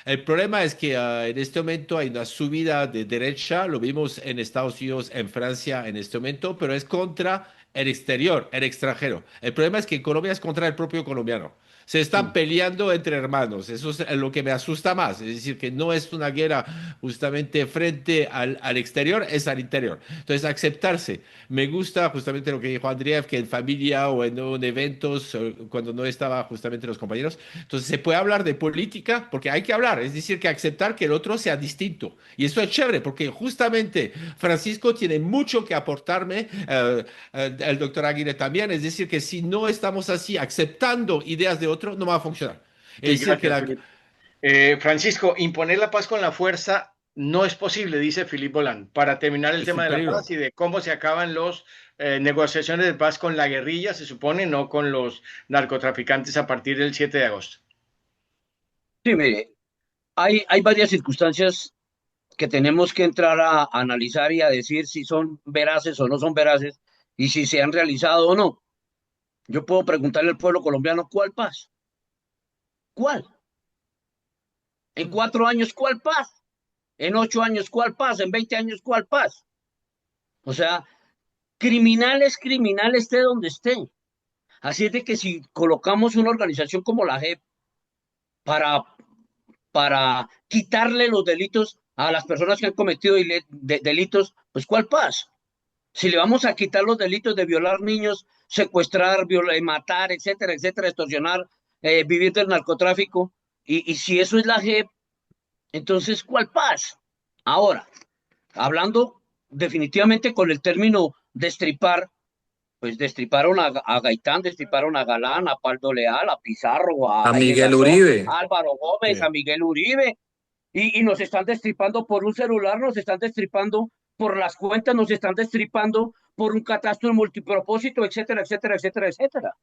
El problema es que en este momento hay una subida de derecha, lo vimos en Estados Unidos, en Francia en este momento, pero es contra el exterior, el extranjero. El problema es que Colombia es contra el propio colombiano. Se están peleando entre hermanos, eso es lo que me asusta más, es decir, que no es una guerra justamente frente al exterior, es al interior. Entonces, aceptarse. Me gusta justamente lo que dijo Andrea, que en familia o en eventos, cuando no estaba justamente los compañeros, entonces se puede hablar de política porque hay que hablar, es decir, que aceptar que el otro sea distinto. Y eso es chévere porque justamente Francisco tiene mucho que aportarme, el doctor Aguirre también, es decir, que si no estamos así aceptando ideas de otro, no va a funcionar. Es Sí, decir, que gracias, Philip. Francisco, imponer la paz con la fuerza no es posible, dice Philip Bolán. Para terminar el es tema un de la peligro. paz y de cómo se acaban las negociaciones de paz con la guerrilla, se supone, no con los narcotraficantes a partir del 7 de agosto. Sí, mire, hay varias circunstancias que tenemos que entrar a analizar y a decir si son veraces o no son veraces y si se han realizado o no. Yo puedo preguntarle al pueblo colombiano, ¿cuál paz? ¿Cuál? En 4 años, ¿cuál paz? En 8 años, ¿cuál paz? En 20 años, ¿cuál paz? O sea, criminal es criminal esté donde esté. Así es de que si colocamos una organización como la JEP para, para quitarle los delitos a las personas que han cometido delitos, pues ¿cuál paz? Si le vamos a quitar los delitos de violar niños, secuestrar, matar, etcétera, etcétera, extorsionar, vivir del narcotráfico, y si eso es la JEP, entonces ¿cuál paz? Ahora, hablando definitivamente con el término destripar, pues destriparon a Gaitán, destriparon a Galán, a Paldo Leal, a Pizarro, a A Jaime Miguel Garzón, Uribe. a Álvaro Gómez, a Sí. Miguel Uribe, y nos están destripando por un celular, nos están destripando por las cuentas, nos están destripando por un catastro multipropósito, etcétera, etcétera, etcétera, etcétera.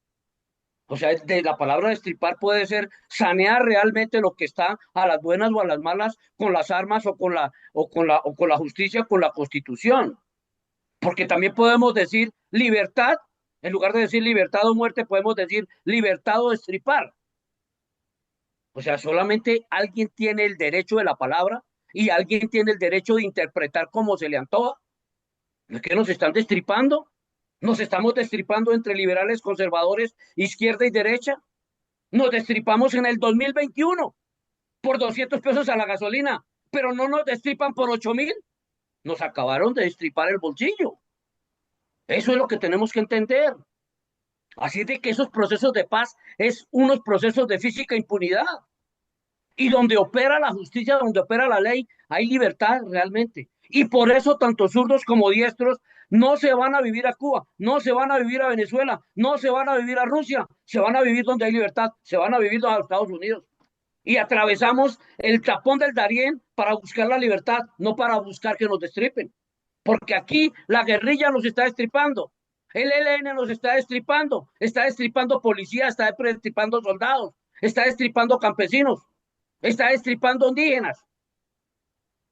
O sea, de la palabra destripar puede ser sanear realmente lo que está a las buenas o a las malas con las armas o con la justicia, con la constitución. Porque también podemos decir libertad, en lugar de decir libertad o muerte, podemos decir libertad o destripar. O sea, solamente alguien tiene el derecho de la palabra y alguien tiene el derecho de interpretar como se le antoja. ¿Es que nos están destripando? ¿Nos estamos destripando entre liberales, conservadores, izquierda y derecha? Nos destripamos en el 2021 por 200 pesos a la gasolina, pero no nos destripan por 8,000. Nos acabaron de destripar el bolsillo. Eso es lo que tenemos que entender. Así es de que esos procesos de paz es unos procesos de física impunidad. Y donde opera la justicia, donde opera la ley, hay libertad realmente. Y por eso tanto zurdos como diestros no se van a vivir a Cuba, no se van a vivir a Venezuela, no se van a vivir a Rusia, se van a vivir donde hay libertad, se van a vivir a Estados Unidos. Y atravesamos el tapón del Darién para buscar la libertad, no para buscar que nos destripen. Porque aquí la guerrilla nos está destripando, el ELN nos está destripando policía, está destripando soldados, está destripando campesinos, está destripando indígenas.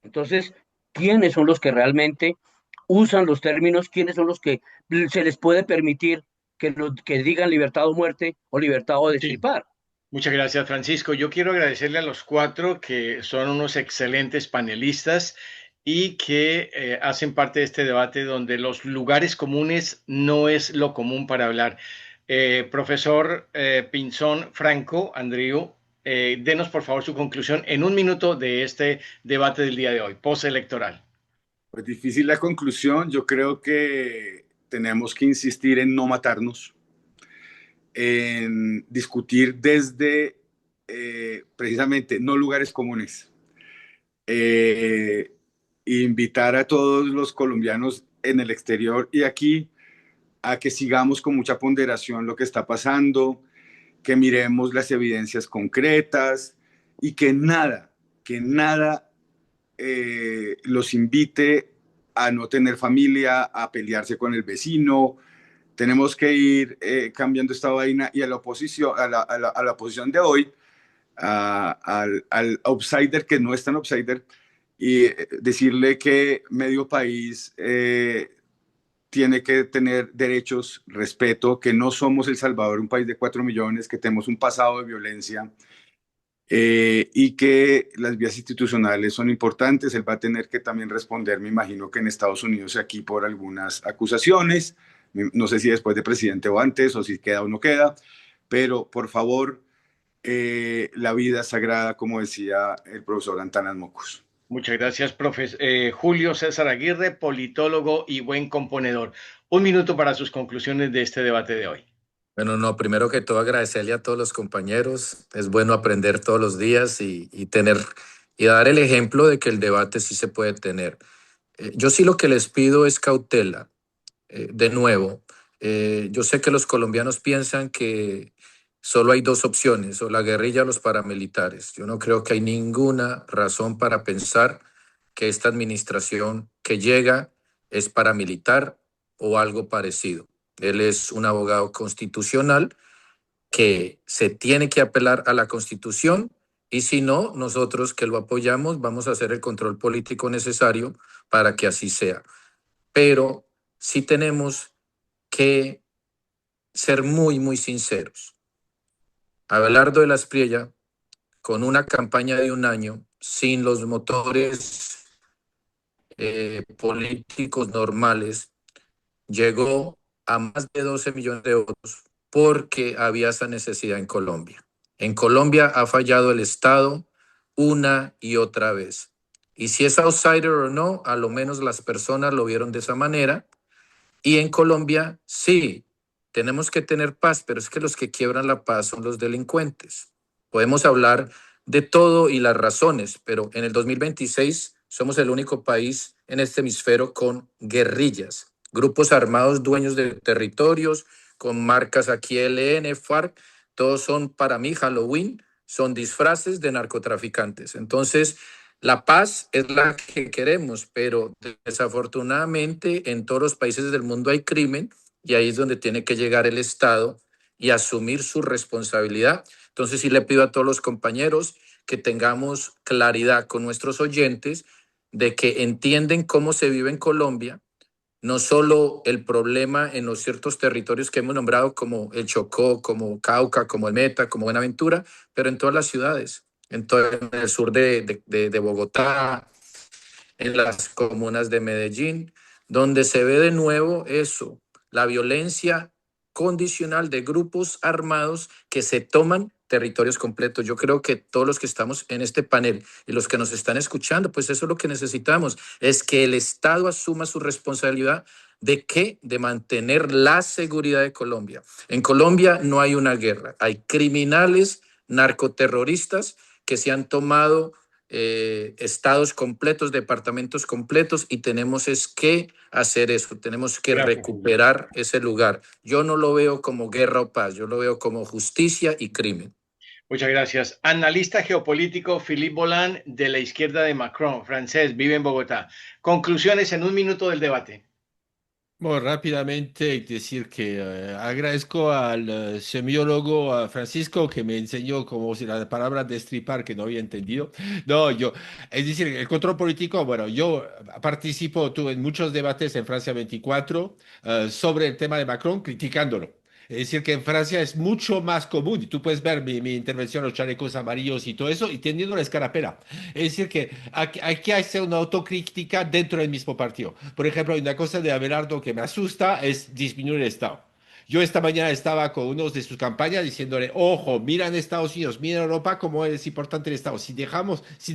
Entonces, ¿quiénes son los que realmente usan los términos? ¿Quiénes son los que se les puede permitir que digan libertad o muerte o libertad o Sí. destripar. Muchas gracias, Francisco. Yo quiero agradecerle a los cuatro que son unos excelentes panelistas y que hacen parte de este debate donde los lugares comunes no es lo común para hablar. Profesor Pinzón Franco, Andreu, denos por favor su conclusión en un minuto de este debate del día de hoy, postelectoral. Pues difícil la conclusión. Yo creo que tenemos que insistir en no matarnos, en discutir desde precisamente no lugares comunes. Invitar a todos los colombianos en el exterior y aquí a que sigamos con mucha ponderación lo que está pasando, que miremos las evidencias concretas y que nada los invite a no tener familia, a pelearse con el vecino. Tenemos que ir cambiando esta vaina y a la oposición, a la oposición de hoy, al outsider que no es tan outsider, y decirle que medio país tiene que tener derechos, respeto, que no somos El Salvador, un país de 4 millones, que tenemos un pasado de violencia y que las vías institucionales son importantes. Él va a tener que también responder, me imagino que en Estados Unidos aquí por algunas acusaciones, no sé si después de presidente o antes, o si queda o no queda, pero por favor, la vida es sagrada, como decía el profesor Antanas Mocus. Muchas gracias, Julio César Aguirre, politólogo y buen componedor. Un minuto para sus conclusiones de este debate de hoy. Bueno, no, primero que todo agradecerle a todos los compañeros. Es bueno aprender todos los días y tener y dar el ejemplo de que el debate sí se puede tener. Yo sí lo que les pido es cautela. De nuevo, yo sé que los colombianos piensan que solo hay dos opciones, o la guerrilla o los paramilitares. Yo no creo que hay ninguna razón para pensar que esta administración que llega es paramilitar o algo parecido. Él es un abogado constitucional que se tiene que apelar a la Constitución y si no, nosotros que lo apoyamos vamos a hacer el control político necesario para que así sea. Pero sí tenemos que ser muy, muy sinceros. Abelardo de la Espriella, con una campaña de un año, sin los motores políticos normales, llegó a más de 12 millones de euros porque había esa necesidad en Colombia. En Colombia ha fallado el Estado una y otra vez. Y si es outsider o no, a lo menos las personas lo vieron de esa manera. Y en Colombia, sí, tenemos que tener paz, pero es que los que quiebran la paz son los delincuentes. Podemos hablar de todo y las razones, pero en el 2026 somos el único país en este hemisferio con guerrillas, grupos armados dueños de territorios, con marcas aquí ELN, FARC, todos son para mí Halloween, son disfraces de narcotraficantes. Entonces, la paz es la que queremos, pero desafortunadamente en todos los países del mundo hay crimen y ahí es donde tiene que llegar el Estado y asumir su responsabilidad. Entonces sí le pido a todos los compañeros que tengamos claridad con nuestros oyentes de que entienden cómo se vive en Colombia, no solo el problema en los ciertos territorios que hemos nombrado como el Chocó, como Cauca, como el Meta, como Buenaventura, pero en todas las ciudades, en el sur de Bogotá, en las comunas de Medellín, donde se ve de nuevo eso, la violencia condicional de grupos armados que se toman territorios completos. Yo creo que todos los que estamos en este panel y los que nos están escuchando, pues eso es lo que necesitamos, es que el Estado asuma su responsabilidad de qué, de mantener la seguridad de Colombia. En Colombia no hay una guerra, hay criminales, narcoterroristas que se han tomado estados completos, departamentos completos y tenemos es que hacer eso, tenemos que recuperar ese lugar. Yo no lo veo como guerra o paz, yo lo veo como justicia y crimen. Muchas gracias. Analista geopolítico Philippe Bolan, de la izquierda de Macron, francés, vive en Bogotá. Conclusiones en un minuto del debate. Bueno, rápidamente decir que agradezco al semiólogo a Francisco que me enseñó como si la palabra destripar que no había entendido. No, es decir, el control político, bueno, yo participo, tuve en muchos debates en Francia 24 sobre el tema de Macron, criticándolo. Es decir, que en Francia es mucho más común, y tú puedes ver mi intervención, los chalecos amarillos y todo eso, y teniendo la escarapela. Es decir, que aquí hay que hacer una autocrítica dentro del mismo partido. Por ejemplo, hay una cosa de Abelardo que me asusta, es disminuir el Estado. Yo esta mañana estaba con unos de sus campañas diciéndole, ojo, mira en Estados Unidos, mira en Europa cómo es importante el Estado. Si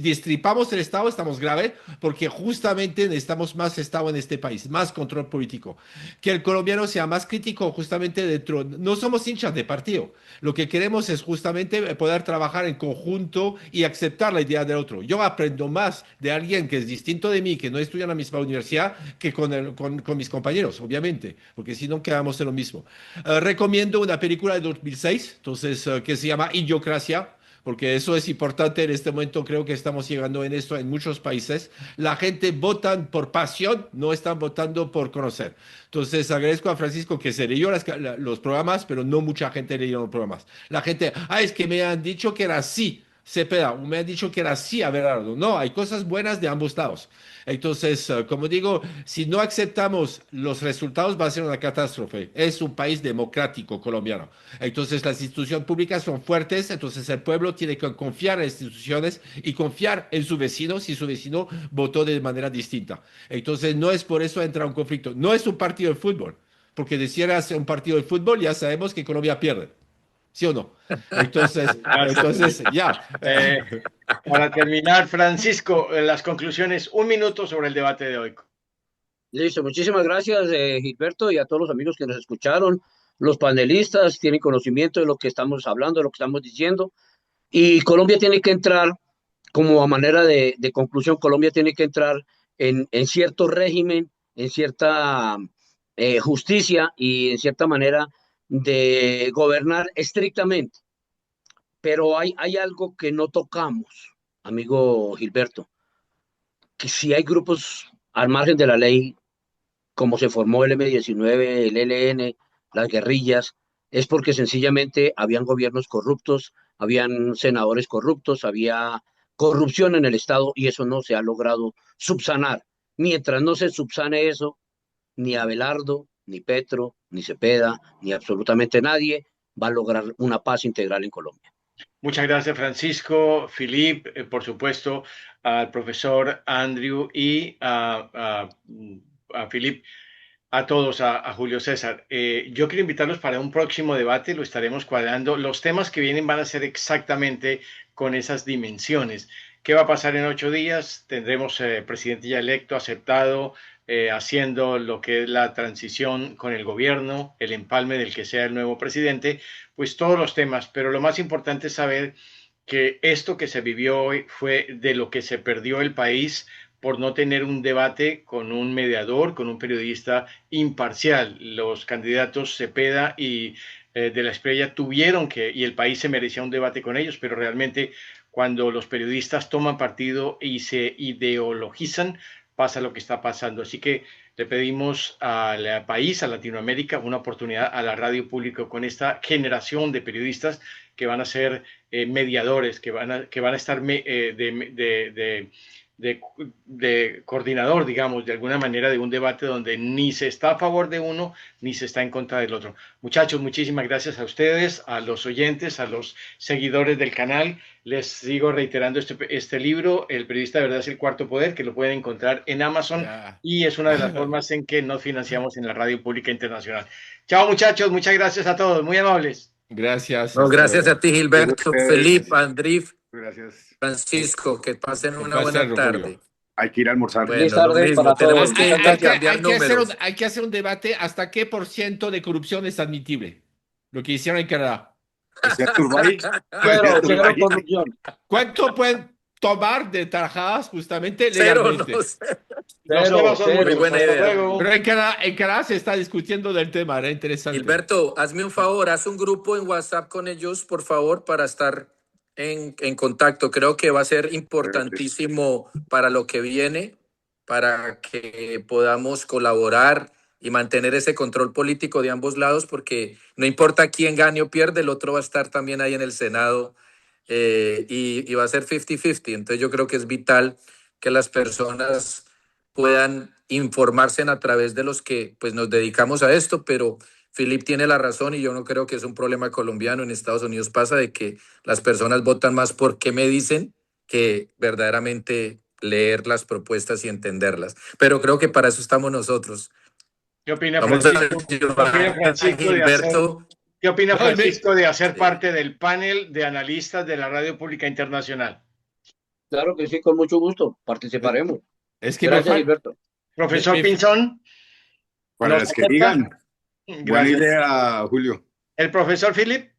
destripamos el Estado, estamos grave, porque justamente necesitamos más Estado en este país, más control político. Que el colombiano sea más crítico justamente dentro. No somos hinchas de partido. Lo que queremos es justamente poder trabajar en conjunto y aceptar la idea del otro. Yo aprendo más de alguien que es distinto de mí, que no estudia en la misma universidad, que con mis compañeros, obviamente, porque si no quedamos en lo mismo. Recomiendo una película de 2006, entonces, que se llama Idiocracia, porque eso es importante en este momento. Creo que estamos llegando en esto en muchos países. La gente vota por pasión, no están votando por conocer. Entonces, agradezco a Francisco que se leyó los programas, pero no mucha gente leyó los programas. La gente, es que me han dicho que era así. Cepeda, me han dicho que era así, Abelardo. No, hay cosas buenas de ambos lados. Entonces, como digo, si no aceptamos los resultados va a ser una catástrofe. Es un país democrático colombiano. Entonces, las instituciones públicas son fuertes, entonces el pueblo tiene que confiar en las instituciones y confiar en su vecino si su vecino votó de manera distinta. Entonces, no es por eso entrar a un conflicto. No es un partido de fútbol, porque si era un partido de fútbol, ya sabemos que Colombia pierde. ¿Sí o no? Gracias, Felipe. Ya. Para terminar, Francisco, las conclusiones, un minuto sobre el debate de hoy. Listo, muchísimas gracias, Gilberto, y a todos los amigos que nos escucharon. Los panelistas tienen conocimiento de lo que estamos hablando, de lo que estamos diciendo. Y Colombia tiene que entrar, como a manera de conclusión, Colombia tiene que entrar en cierto régimen, en cierta justicia y en cierta manera de gobernar estrictamente. Pero hay algo que no tocamos, amigo Gilberto, que si hay grupos al margen de la ley, como se formó el M-19, el ELN, las guerrillas, es porque sencillamente habían gobiernos corruptos, habían senadores corruptos, había corrupción en el Estado y eso no se ha logrado subsanar. Mientras no se subsane eso, ni Abelardo, ni Petro, ni Cepeda, ni absolutamente nadie va a lograr una paz integral en Colombia. Muchas gracias, Francisco, Filip, por supuesto, al profesor Andrew y a Filip, a todos, a Julio César. Yo quiero invitarlos para un próximo debate, lo estaremos cuadrando. Los temas que vienen van a ser exactamente con esas dimensiones. ¿Qué va a pasar en 8 días? Tendremos presidente ya electo, aceptado, haciendo lo que es la transición con el gobierno, el empalme del que sea el nuevo presidente, pues todos los temas, pero lo más importante es saber que esto que se vivió hoy fue de lo que se perdió el país por no tener un debate con un mediador, con un periodista imparcial. Los candidatos Cepeda y de la Espriella tuvieron que, y el país se merecía un debate con ellos, pero realmente cuando los periodistas toman partido y se ideologizan, pasa lo que está pasando. Así que le pedimos al país, a Latinoamérica, una oportunidad a la radio pública con esta generación de periodistas que van a ser mediadores, que van a estar de coordinador, digamos, de alguna manera de un debate donde ni se está a favor de uno ni se está en contra del otro. Muchachos, muchísimas gracias a ustedes, a los oyentes, a los seguidores del canal. Les sigo reiterando este libro, El periodista de verdad es el cuarto poder, que lo pueden encontrar en Amazon Ya. y es una de las formas en que nos financiamos en la Radio Pública Internacional. Chao, muchachos, muchas gracias a todos, muy amables. Gracias. No, Hasta gracias luego. a ti, Gilberto, Felipe, Andrif, Gracias. Francisco, que pasen Un una buena placer, Julio. tarde. Hay que ir a almorzar. Feliz Bueno, lo tarde mismo, para tenemos todos. que Muchas gracias. intercambiar números. Hay que hacer un debate hasta qué por ciento de corrupción es admitible. Lo que hicieron en Canadá. Decía Turbay. Cero, cero corrupción. ¿Cuánto pueden tomar de tajadas justamente Cero, legalmente? no sé. Los Cero, temas son cero. Muy muchos. buena Hasta idea. luego. Pero en Canadá se está discutiendo del tema, era interesante. Gilberto, hazme un favor, haz un grupo en WhatsApp con ellos, por favor, para estar en contacto. Creo que va a ser importantísimo para lo que viene, para que podamos colaborar y mantener ese control político de ambos lados, porque no importa quién gane o pierde, el otro va a estar también ahí en el Senado y va a ser 50-50. Entonces yo creo que es vital que las personas puedan informarse a través de los que pues nos dedicamos a esto, pero Philip tiene la razón y yo no creo que es un problema colombiano. En Estados Unidos pasa de que las personas votan más por qué me dicen que verdaderamente leer las propuestas y entenderlas. Pero creo que para eso estamos nosotros. ¿Qué opina Vamos a Francisco? ¿Qué opina Francisco de hacer, Gilberto. ¿qué opina No, Francisco de hacer parte del panel de analistas de la Radio Pública Internacional? Claro que sí, con mucho gusto. Participaremos. Es que Gracias, Gilberto. Profesor me- Pinzón, Para ¿nos las que acepta? digan, buena Gracias. idea, Julio. ¿El profesor Philip?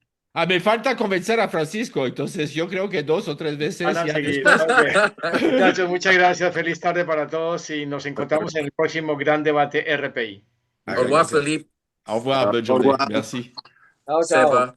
me falta convencer a Francisco, entonces yo creo que 2 o 3 veces Van a ya seguir. después. Ok. Muchachos, muchas gracias. Feliz tarde para todos y nos encontramos en el próximo gran debate RPI. Au revoir, Philippe. Au revoir, bonne Au journée. revoir. Merci. Chao, Ça chao. va.